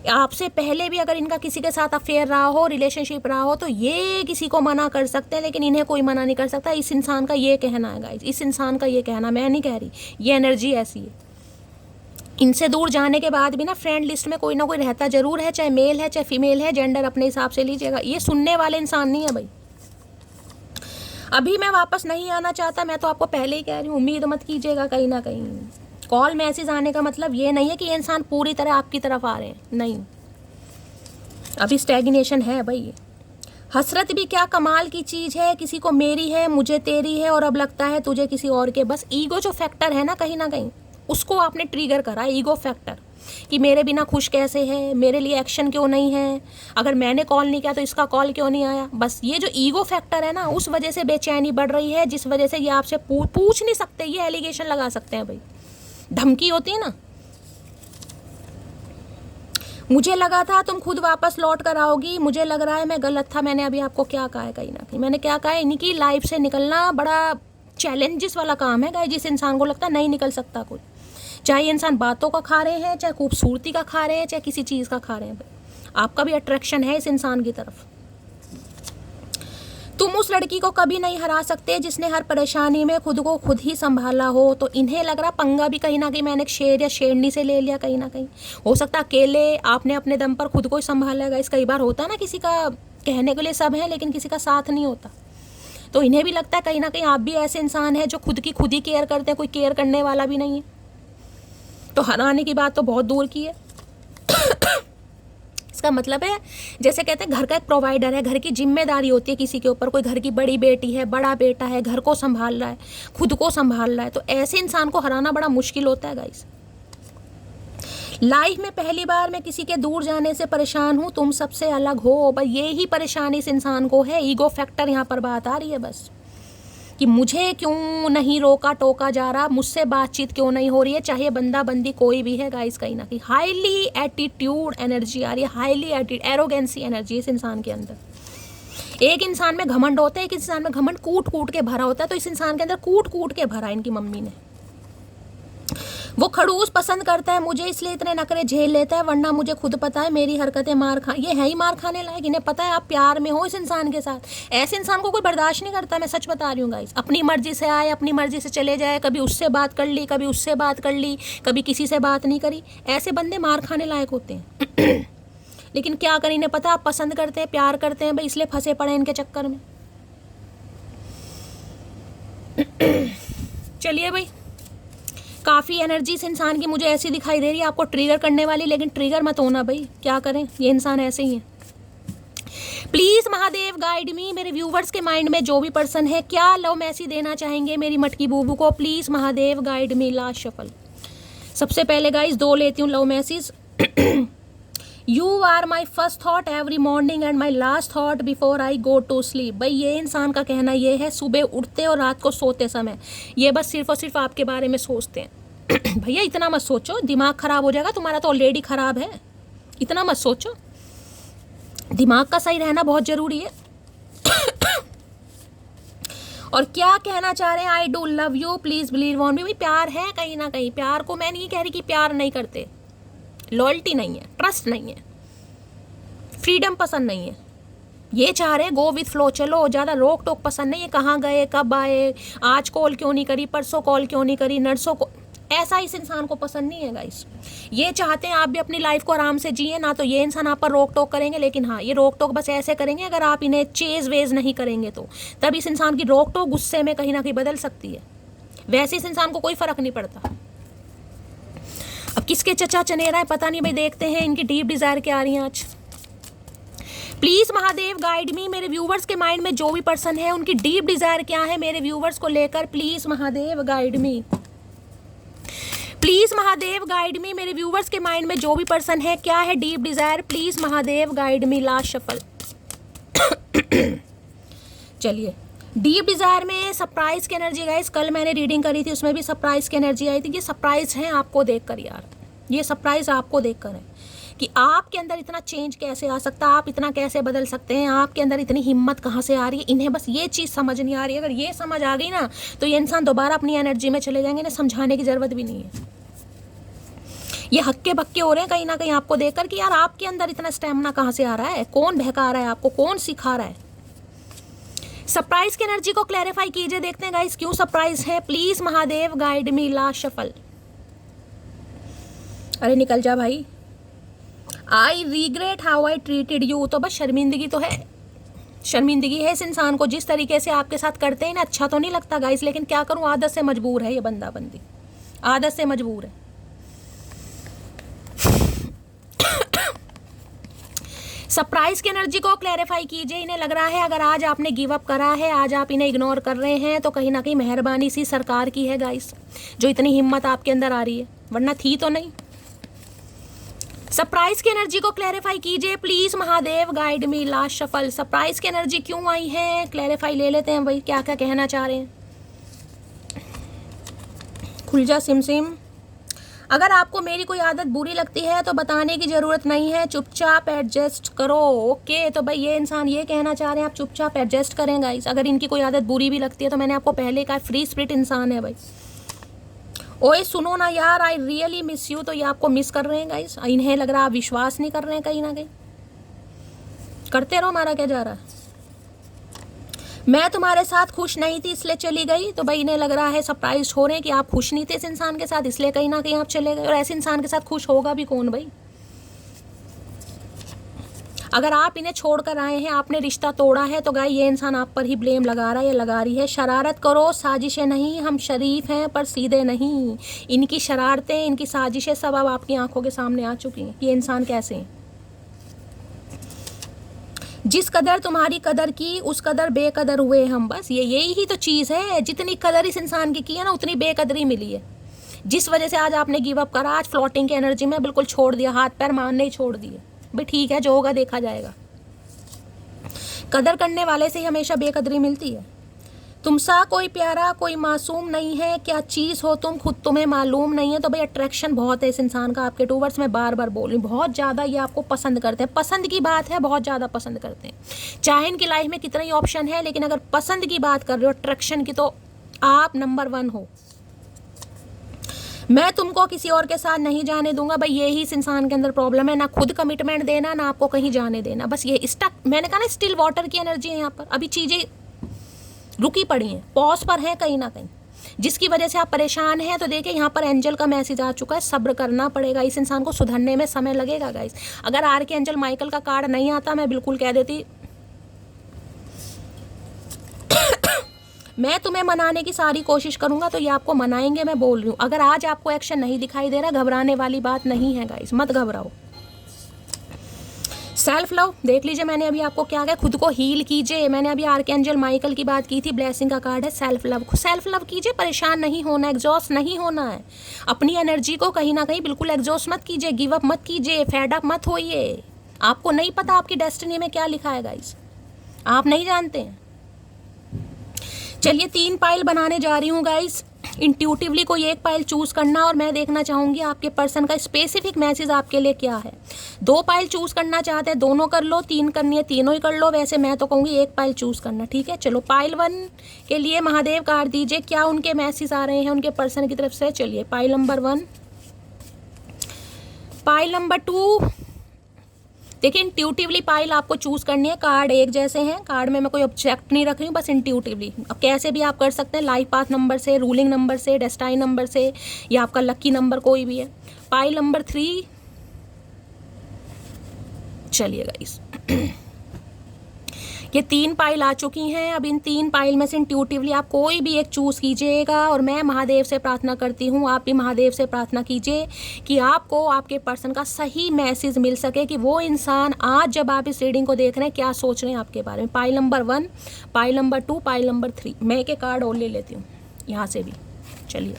आपसे पहले भी अगर इनका किसी के साथ अफेयर रहा हो, रिलेशनशिप रहा हो, तो ये किसी को मना कर सकते हैं, लेकिन इन्हें कोई मना नहीं कर सकता। इस इंसान का ये कहना है गाइस, इस इंसान का ये कहना, मैं नहीं कह रही, ये एनर्जी ऐसी है। इनसे दूर जाने के बाद भी ना फ्रेंड लिस्ट में कोई ना कोई रहता जरूर है, चाहे मेल है चाहे फीमेल है, जेंडर अपने हिसाब से लीजिएगा। ये सुनने वाले इंसान नहीं है भाई। अभी मैं वापस नहीं आना चाहता, मैं तो आपको पहले ही कह रही हूँ, उम्मीद मत कीजिएगा कहीं ना कहीं। कॉल मैसेज आने का मतलब ये नहीं है कि ये इंसान पूरी तरह आपकी तरफ आ रहे हैं, नहीं। अभी स्टैग्नेशन है भाई। हसरत भी क्या कमाल की चीज़ है, किसी को मेरी है, मुझे तेरी है, और अब लगता है तुझे किसी और के। बस ईगो जो फैक्टर है ना कहीं उसको आपने ट्रिगर करा, ईगो फैक्टर, कि मेरे बिना खुश कैसे है, मेरे लिए एक्शन क्यों नहीं है, अगर मैंने कॉल नहीं किया तो इसका कॉल क्यों नहीं आया। बस ये जो ईगो फैक्टर है ना, उस वजह से बेचैनी बढ़ रही है, जिस वजह से ये आपसे पूछ नहीं सकते, ये एलिगेशन लगा सकते हैं भाई, धमकी होती है ना। मुझे लगा था तुम खुद वापस लौट कर आओगी, मुझे लग रहा है मैं गलत था। मैंने अभी आपको क्या कहा है, कहीं ना कहीं मैंने क्या कहा है, इनकी लाइफ से निकलना बड़ा चैलेंजेस वाला काम है गाइस। जिस इंसान को लगता है नहीं निकल सकता कोई, चाहे ये इंसान बातों का खा रहे हैं, चाहे खूबसूरती का खा रहे हैं, चाहे किसी चीज़ का खा रहे हैं भाई, आपका भी अट्रैक्शन है इस इंसान की तरफ। तुम उस लड़की को कभी नहीं हरा सकते जिसने हर परेशानी में खुद को खुद ही संभाला हो। तो इन्हें लग रहा पंगा भी कहीं ना कहीं मैंने एक शेर या शेरनी से ले लिया कहीं ना कहीं। हो सकता अकेले आपने अपने दम पर खुद को ही संभाला गाइस। कई बार होता है ना, किसी का कहने के लिए सब है लेकिन किसी का साथ नहीं होता। तो इन्हें भी लगता है कहीं ना कहीं आप भी ऐसे इंसान हैं जो खुद की खुद ही केयर करते हैं, कोई केयर करने वाला भी नहीं है। तो हराने की बात तो बहुत दूर की है। इसका मतलब है, जैसे कहते हैं घर का एक प्रोवाइडर है, घर की जिम्मेदारी होती है किसी के ऊपर। कोई घर की बड़ी बेटी है, बड़ा बेटा है, घर को संभाल रहा है, खुद को संभाल रहा है, तो ऐसे इंसान को हराना बड़ा मुश्किल होता है गाइस। लाइफ में पहली बार मैं किसी के दूर जाने से परेशान हूँ, तुम सबसे अलग हो। बस ये ही परेशानी इस इंसान को है, ईगो फैक्टर यहाँ पर बात आ रही है। बस कि मुझे क्यों नहीं रोका टोका जा रहा, मुझसे बातचीत क्यों नहीं हो रही है, चाहे बंदा बंदी कोई भी है गाइस, कहीं ना कहीं हाईली एटीट्यूड एनर्जी आ रही है, हाईली एरोगेंसी एनर्जी इस इंसान के अंदर। एक इंसान में घमंड होता है, एक इंसान में घमंड कूट कूट के भरा होता है, तो इस इंसान के अंदर कूट कूट के भरा इनकी मम्मी ने। वो खड़ूस पसंद करता है मुझे, इसलिए इतने नखरे झेल लेता है, वरना मुझे खुद पता है मेरी हरकतें मार खा, ये है ही मार खाने लायक। इन्हें पता है आप प्यार में हो इस इंसान के साथ, ऐसे इंसान को कोई बर्दाश्त नहीं करता, मैं सच बता रही हूँ गाइस। अपनी मर्जी से आए, अपनी मर्जी से चले जाए, कभी उससे बात कर ली, कभी उससे बात कर ली, कभी किसी से बात नहीं करी, ऐसे बंदे मार खाने लायक होते हैं। लेकिन क्या करें, इन्हें पता आप पसंद करते हैं, प्यार करते हैं भाई, इसलिए फंसे पड़े इनके चक्कर में। चलिए भाई, काफ़ी एनर्जी इस इंसान की मुझे ऐसी दिखाई दे रही है आपको ट्रिगर करने वाली, लेकिन ट्रिगर मत होना भाई, क्या करें, ये इंसान ऐसे ही है। प्लीज़ महादेव गाइड मी, मेरे व्यूवर्स के माइंड में जो भी पर्सन है, क्या लव मैसेज देना चाहेंगे मेरी मटकी बूबू को, please Mahadev guide me. Last shuffle. सबसे पहले गाइस 2 लेती हूँ love message. You are my first thought every morning and my last thought before I go to sleep. भाई ये इंसान का कहना ये है, सुबह उठते और रात को सोते समय ये बस सिर्फ और सिर्फ आपके बारे में सोचते हैं। भैया इतना मत सोचो, दिमाग खराब हो जाएगा तुम्हारा, तो ऑलरेडी खराब है, इतना मत सोचो, दिमाग का सही रहना बहुत ज़रूरी है। और क्या कहना चाह रहे हैं, I do love you please believe on me. भाई प्यार है कहीं ना कहीं, प्यार को मैं नहीं कह रही कि प्यार नहीं करते, लॉयल्टी नहीं है, ट्रस्ट नहीं है, फ्रीडम पसंद नहीं है, ये चाह रहे हैं गो विथ फ्लो, चलो, ज़्यादा रोक टोक पसंद नहीं है, कहाँ गए, कब आए, आज कॉल क्यों नहीं करी, परसों कॉल क्यों नहीं करी, नर्सों को, ऐसा इस इंसान को पसंद नहीं है गाइस। ये चाहते हैं आप भी अपनी लाइफ को आराम से जिए, ना तो ये इंसान आप पर रोक टोक करेंगे, लेकिन हाँ ये रोक टोक बस ऐसे करेंगे अगर आप इन्हें चेज वेज नहीं करेंगे, तो तब इस इंसान की रोक टोक गुस्से में कहीं ना कहीं बदल सकती है, वैसे इस इंसान को कोई फर्क नहीं पड़ता। अब किसके चचा चनेरा है पता नहीं भाई, देखते हैं इनकी डीप डिजायर क्या आ रही है आज। प्लीज महादेव गाइड मी, मेरे व्यूवर्स के माइंड में जो भी पर्सन है उनकी डीप डिजायर क्या है मेरे व्यूवर्स को लेकर, please Mahadev guide me, please Mahadev guide मी, मेरे व्यूवर्स के माइंड में जो भी पर्सन है क्या है deep desire, please Mahadev guide me. Last shuffle. चलिए, डीप डिजायर में सरप्राइज की एनर्जी गाइस, कल मैंने रीडिंग करी थी उसमें भी सरप्राइज की एनर्जी आई थी। ये सरप्राइज है आपको देखकर यार, ये सरप्राइज आपको देखकर है कि आपके अंदर इतना चेंज कैसे आ सकता है, आप इतना कैसे बदल सकते हैं, आपके अंदर इतनी हिम्मत कहाँ से आ रही है। इन्हें बस ये चीज़ समझ नहीं आ रही है, अगर ये समझ आ गई ना तो ये इंसान दोबारा अपनी एनर्जी में चले जाएंगे, इन्हें समझाने की ज़रूरत भी नहीं है। ये हक्के बक्के हो रहे हैं कहीं ना कहीं आपको देखकर कि यार आपके अंदर इतना स्टेमिना कहाँ से आ रहा है, कौन बहका रहा है आपको, कौन सिखा रहा है। सरप्राइज की एनर्जी को क्लैरिफाई कीजिए, देखते हैं गाइस क्यों सरप्राइज है, please Mahadev guide me. Last shuffle. अरे निकल जा भाई। I regret how I treated you, तो बस शर्मिंदगी तो है, शर्मिंदगी है इस इंसान को, जिस तरीके से आपके साथ करते हैं ना अच्छा तो नहीं लगता गाइस, लेकिन क्या करूं, आदत से मजबूर है ये बंदा बंदी, आदत से मजबूर है। सरप्राइज की एनर्जी को क्लैरिफाई कीजिए, इन्हें लग रहा है अगर आज आपने गिव अप करा है, आज आप इन्हें इग्नोर कर रहे हैं, तो कहीं ना कहीं मेहरबानी सी सरकार की है गाइस, जो इतनी हिम्मत आपके अंदर आ रही है, वरना थी तो नहीं। सरप्राइज की एनर्जी को क्लैरिफाई कीजिए please Mahadev guide me. Last shuffle. Surprise की एनर्जी क्यों आई है, क्लैरिफाई ले लेते हैं भाई, क्या क्या कहना चाह रहे हैं। खुल जा सिम सिम। अगर आपको मेरी कोई आदत बुरी लगती है तो बताने की ज़रूरत नहीं है, चुपचाप एडजस्ट करो। ओके, तो भाई ये इंसान ये कहना चाह रहे हैं आप चुपचाप एडजस्ट करें गाइस। अगर इनकी कोई आदत बुरी भी लगती है तो मैंने आपको पहले कहा फ्री स्पिरिट इंसान है भाई। ओए सुनो ना यार, आई रियली मिस यू, तो ये आपको मिस कर रहे हैं गाइस, इन्हें लग रहा है आप विश्वास नहीं कर रहे हैं, कहीं ना कहीं करते रहो, हमारा क्या जा रहा है। मैं तुम्हारे साथ खुश नहीं थी इसलिए चली गई, तो भाई इन्हें लग रहा है सरप्राइज हो रहे हैं कि आप खुश नहीं थे इस इंसान के साथ, इसलिए कहीं ना कहीं आप चले गए। और ऐसे इंसान के साथ खुश होगा भी कौन भाई। अगर आप इन्हें छोड़कर आए हैं, आपने रिश्ता तोड़ा है, तो गाय ये इंसान आप पर ही ब्लेम लगा रहा है या लगा रही है। शरारत करो, साजिशें नहीं, हम शरीफ हैं पर सीधे नहीं। इनकी शरारतें, इनकी साजिशें सब अब आपकी आंखों के सामने आ चुकी हैं, ये इंसान कैसे हैं। जिस कदर तुम्हारी कदर की उस कदर बेकदर हुए हम, बस यही ही तो चीज़ है। जितनी कदर इस इंसान की है ना, उतनी बेकदरी मिली है। जिस वजह से आज आपने गिव अप करा, आज फ्लोटिंग की एनर्जी में बिल्कुल छोड़ दिया, हाथ पैर मारने ही छोड़ दिए। भाई ठीक है, जो होगा देखा जाएगा। कदर करने वाले से ही हमेशा बेकदरी मिलती है। तुमसा कोई प्यारा कोई मासूम नहीं है, क्या चीज़ हो तुम खुद तुम्हें मालूम नहीं है। तो भाई अट्रैक्शन बहुत है इस इंसान का आपके टूवर्ड्स, मैं बार बार बोल रही हूँ, बहुत ज़्यादा ये आपको पसंद करते हैं। पसंद की बात है, बहुत ज़्यादा पसंद करते हैं। चाहे इनकी लाइफ में कितना ही ऑप्शन है, लेकिन अगर पसंद की बात कर रहे हो अट्रैक्शन की, तो आप नंबर 1 हो। मैं तुमको किसी और के साथ नहीं जाने दूंगा। भाई यही इस इंसान के अंदर प्रॉब्लम है, ना खुद कमिटमेंट देना, ना आपको कहीं जाने देना। बस ये स्टक, मैंने कहा ना स्टिल वाटर की एनर्जी है यहाँ पर। अभी चीज़ें रुकी पड़ी हैं, पॉज पर हैं कहीं ना कहीं, जिसकी वजह से आप परेशान हैं। तो देखिए यहाँ पर एंजल का मैसेज आ चुका है, सब्र करना पड़ेगा, इस इंसान को सुधरने में समय लगेगा गाइस। अगर आर्क एंजल माइकल का कार्ड नहीं आता, मैं बिल्कुल कह देती मैं तुम्हें मनाने की सारी कोशिश करूंगा, तो ये आपको मनाएंगे, मैं बोल रही हूँ। अगर आज आपको एक्शन नहीं दिखाई दे रहा, घबराने वाली बात नहीं है गाइस, मत घबराओ। सेल्फ लव देख लीजिए, मैंने अभी आपको क्या कहा, खुद को हील कीजिए। मैंने अभी आर्कएंजल माइकल की बात की थी, ब्लेसिंग का कार्ड है सेल्फ लव। सेल्फ लव कीजिए, परेशान नहीं होना, एग्जॉस्ट नहीं होना है। अपनी एनर्जी को कहीं ना कहीं बिल्कुल एग्जॉस्ट मत कीजिए, गिव अप मत कीजिए, फेड अप मत होइए। आपको नहीं पता आपकी डेस्टिनी में क्या लिखा है गाइस, आप नहीं जानते हैं। चलिए 3 पाइल बनाने जा रही हूँ गाइस। इंट्यूटिवली कोई एक पाइल चूज करना, और मैं देखना चाहूंगी आपके पर्सन का स्पेसिफिक मैसेज आपके लिए क्या है। 2 पाइल चूज करना चाहते हैं, दोनों कर लो, 3 करनी है तीनों ही कर लो। वैसे मैं तो कहूंगी एक पाइल चूज करना, ठीक है। चलो पाइल 1 के लिए महादेव कार्ड दीजिए, क्या उनके मैसेज आ रहे हैं उनके पर्सन की तरफ से। चलिए पाइल नंबर 1, पाइल नंबर 2। देखिए इंट्यूटिवली पाइल आपको चूज करनी है, कार्ड एक जैसे हैं, कार्ड में मैं कोई ऑब्जेक्ट नहीं रख रही हूँ, बस इंट्यूटिवली। अब कैसे भी आप कर सकते हैं, लाइफ पाथ नंबर से, रूलिंग नंबर से, डेस्टाइन नंबर से, या आपका लकी नंबर कोई भी है। Pile number 3। चलिए गाइस ये 3 पाइल आ चुकी हैं। अब इन 3 पाइल में से इंट्यूटिवली आप कोई भी एक चूज़ कीजिएगा, और मैं महादेव से प्रार्थना करती हूँ, आप भी महादेव से प्रार्थना कीजिए कि आपको आपके पर्सन का सही मैसेज मिल सके, कि वो इंसान आज जब आप इस रीडिंग को देख रहे हैं क्या सोच रहे हैं आपके बारे में। Pile number 1, pile number 2, pile number 3। मैं के कार्ड और ले लेती हूँ यहाँ से भी। चलिए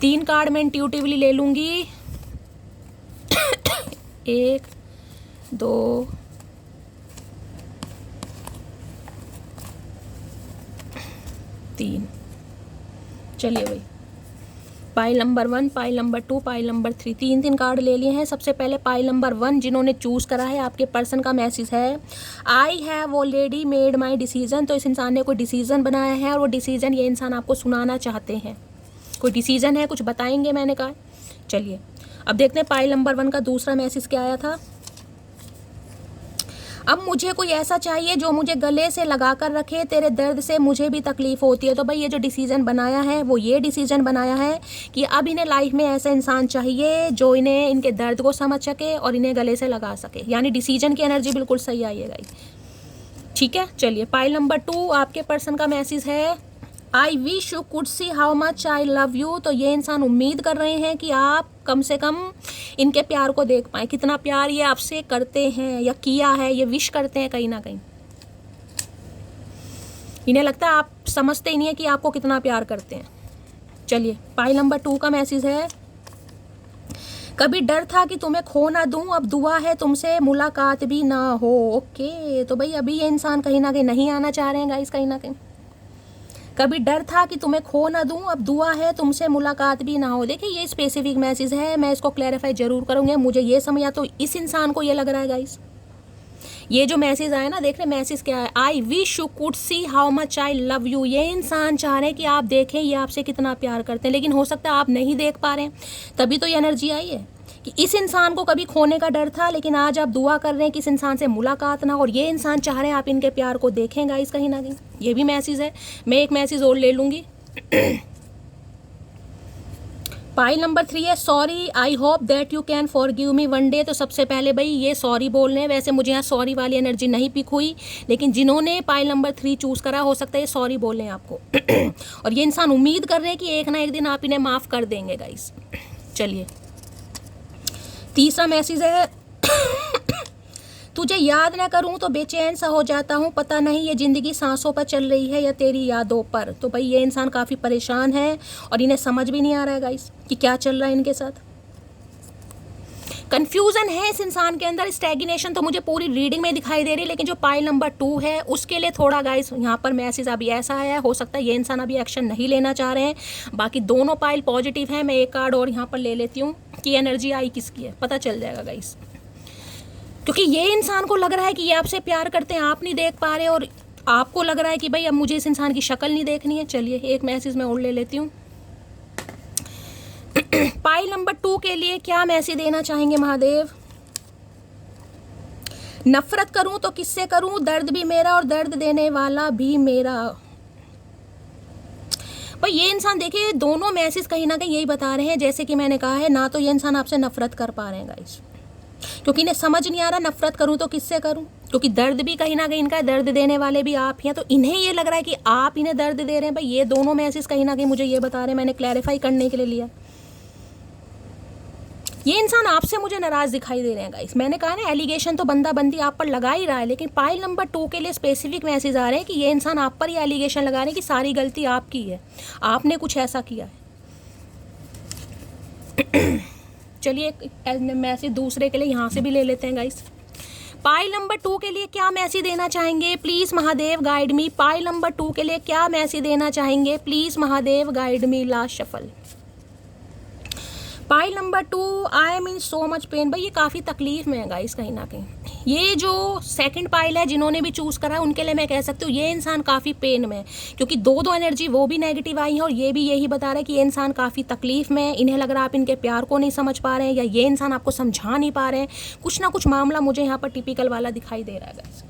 3 कार्ड मैं इंट्यूटिवली ले लूँगी। 1 2 3। चलिए भाई, pile number 1, pile number 2, pile number 3, 3 card ले लिए हैं। सबसे पहले पाइल नंबर 1 जिन्होंने चूज करा है, आपके पर्सन का मैसेज है, I have already made my decision. तो इस इंसान ने कोई डिसीजन बनाया है, और वो डिसीजन ये इंसान आपको सुनाना चाहते हैं। कोई डिसीजन है, कुछ बताएंगे, मैंने कहा। चलिए अब देखते हैं पाइल नंबर 1 का दूसरा मैसेज क्या आया था। अब मुझे कोई ऐसा चाहिए जो मुझे गले से लगा कर रखे, तेरे दर्द से मुझे भी तकलीफ होती है। तो भाई ये जो डिसीजन बनाया है, वो ये डिसीजन बनाया है कि अब इन्हें लाइफ में ऐसा इंसान चाहिए जो इन्हें, इनके दर्द को समझ सके और इन्हें गले से लगा सके। यानी डिसीजन की एनर्जी बिल्कुल सही आई है गाइस, ठीक है। चलिए पाइल नंबर 2 आपके पर्सन का मैसेज है, I wish you could see how much I love you. तो ये इंसान उम्मीद कर रहे हैं कि आप कम से कम इनके प्यार को देख पाएँ, कितना प्यार ये आपसे करते हैं या किया है, ये विश करते हैं कहीं ना कहीं। इन्हें लगता है आप समझते ही नहीं है कि आपको कितना प्यार करते हैं। चलिए पाइल नंबर 2 का मैसेज है, कभी डर था कि तुम्हें खो ना दूं, अब दुआ है तुमसे मुलाकात भी ना हो। ओके, तो भाई अभी ये इंसान कहीं ना कहीं नहीं आना चाह रहे हैं गाइस, कहीं ना कहीं। कभी डर था कि तुम्हें खो ना दूं, अब दुआ है तुमसे मुलाकात भी ना हो। देखिए ये स्पेसिफिक मैसेज है, मैं इसको क्लैरिफाई जरूर करूँगी। मुझे ये समझ आता, तो इस इंसान को ये लग रहा है गाइस, ये जो मैसेज आया ना, देख रहे मैसेज क्या है, I wish you could see how much I love you. ये इंसान चाह रहे हैं कि आप देखें ये आपसे कितना प्यार करते हैं, लेकिन हो सकता है आप नहीं देख पा रहे हैं, तभी तो ये एनर्जी आई है कि इस इंसान को कभी खोने का डर था, लेकिन आज आप दुआ कर रहे हैं कि इस इंसान से मुलाकात ना हो, और ये इंसान चाह रहे हैं आप इनके प्यार को देखें गाइस, कहीं ना कहीं। ये भी मैसेज है। मैं एक मैसेज और ले लूँगी। पाइल नंबर 3 है, sorry I hope that you can forgive me one day. तो सबसे पहले भाई ये सॉरी बोल रहे हैं। वैसे मुझे यहाँ सॉरी वाली एनर्जी नहीं पिक हुई, लेकिन जिन्होंने पाइल नंबर 3 चूज़ करा, हो सकता है ये सॉरी बोल रहे हैं आपको। और ये इंसान उम्मीद कर रहे हैं कि एक ना एक दिन आप इन्हें माफ़ कर देंगे गाइस। चलिए तीसरा मैसेज है, तुझे याद ना करूं तो बेचैन सा हो जाता हूं, पता नहीं ये ज़िंदगी सांसों पर चल रही है या तेरी यादों पर। तो भाई ये इंसान काफ़ी परेशान है और इन्हें समझ भी नहीं आ रहा है गाइस कि क्या चल रहा है इनके साथ। कंफ्यूजन है इस इंसान के अंदर, स्टैग्नेशन तो मुझे पूरी रीडिंग में दिखाई दे रही है, लेकिन जो पाइल नंबर 2 है उसके लिए थोड़ा गाइस यहाँ पर मैसेज अभी ऐसा आया है, हो सकता है ये इंसान अभी एक्शन नहीं लेना चाह रहे हैं। बाकी दोनों पाइल पॉजिटिव हैं। मैं एक कार्ड और यहाँ पर ले लेती हूँ कि एनर्जी आई किसकी है, पता चल जाएगा गाइस, क्योंकि ये इंसान को लग रहा है कि ये आपसे प्यार करते हैं, आप नहीं देख पा रहे, और आपको लग रहा है कि भाई अब मुझे इस इंसान की शक्ल नहीं देखनी है। चलिए एक मैसेज मैं और ले लेती हूँ। पाइल नंबर 2 के लिए क्या मैसेज देना चाहेंगे महादेव? नफरत करूं तो किससे करूं, दर्द भी मेरा और दर्द देने वाला भी मेरा। भाई ये इंसान देखिए, दोनों मैसेज कहीं ना कहीं यही बता रहे हैं, जैसे कि मैंने कहा है ना, तो ये इंसान आपसे नफरत कर पा रहे हैं गाइस, क्योंकि इन्हें समझ नहीं आ रहा नफरत करूं तो किससे करूं, क्योंकि दर्द भी कहीं ना कहीं इनका, दर्द देने वाले भी आप हैं, तो इन्हें ये लग रहा है कि आप इन्हें दर्द दे रहे हैं। भाई ये दोनों मैसेज कहीं ना कहीं मुझे ये बता रहे हैं, मैंने क्लैरिफाई करने के लिए लिया। ये इंसान आपसे मुझे नाराज दिखाई दे रहे हैं गाइस। मैंने कहा ना, एलिगेशन तो बंदा बंदी आप पर लगा ही रहा है, लेकिन पाइल नंबर 2 के लिए स्पेसिफिक मैसेज आ रहे हैं कि ये इंसान आप पर ही एलिगेशन लगा रहे हैं कि सारी गलती आपकी है, आपने कुछ ऐसा किया है। चलिए एक मैसेज दूसरे के लिए यहाँ से भी ले लेते हैं गाइस। पाइल नंबर 2 के लिए क्या मैसेज देना चाहेंगे? Please Mahadev guide me. Pile number 2 के लिए क्या मैसेज देना चाहेंगे? Please Mahadev guide me. Last shuffle. Pile number 2, I am in so much pain. भाई ये काफ़ी तकलीफ में है गाइस कहीं ना कहीं। ये जो सेकंड पाइल है, जिन्होंने भी चूज़ करा है उनके लिए मैं कह सकती हूँ ये इंसान काफ़ी पेन में है, क्योंकि दो एनर्जी वो भी नेगेटिव आई है, और ये भी यही बता रहा है कि ये इंसान काफ़ी तकलीफ में है। इन्हें लग रहा है आप इनके प्यार को नहीं समझ पा रहे हैं, या ये इंसान आपको समझा नहीं पा रहे हैं। कुछ ना कुछ मामला मुझे यहाँ पर टिपिकल वाला दिखाई दे रहा है गाइस।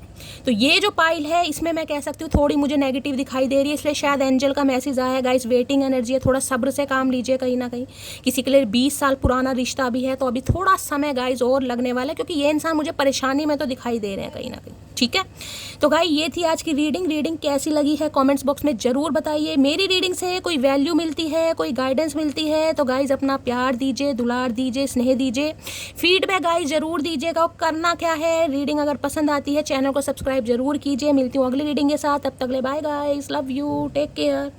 तो ये जो पाइल है इसमें मैं कह सकती हूँ थोड़ी मुझे नेगेटिव दिखाई दे रही है, इसलिए शायद एंजल का मैसेज आया है गाइस। वेटिंग एनर्जी है, थोड़ा सब्र से काम लीजिए। कहीं ना कहीं किसी के लिए 20 साल पुराना रिश्ता भी है, तो अभी थोड़ा समय गाइस और लगने वाला है, क्योंकि ये इंसान मुझे परेशानी में तो दिखाई दे रहे हैं कहीं ना कहीं। ठीक है, तो गाइस ये थी आज की रीडिंग कैसी लगी है कमेंट्स बॉक्स में ज़रूर बताइए। मेरी रीडिंग से कोई वैल्यू मिलती है, कोई गाइडेंस मिलती है, तो गाइस अपना प्यार दीजिए, दुलार दीजिए, स्नेह दीजिए, फीडबैक गाइस ज़रूर दीजिएगा। और करना क्या है, रीडिंग अगर पसंद आती है चैनल को सब्सक्राइब जरूर कीजिए। मिलती हूँ अगली रीडिंग के साथ, तब तक ले bye guys, love you, take care.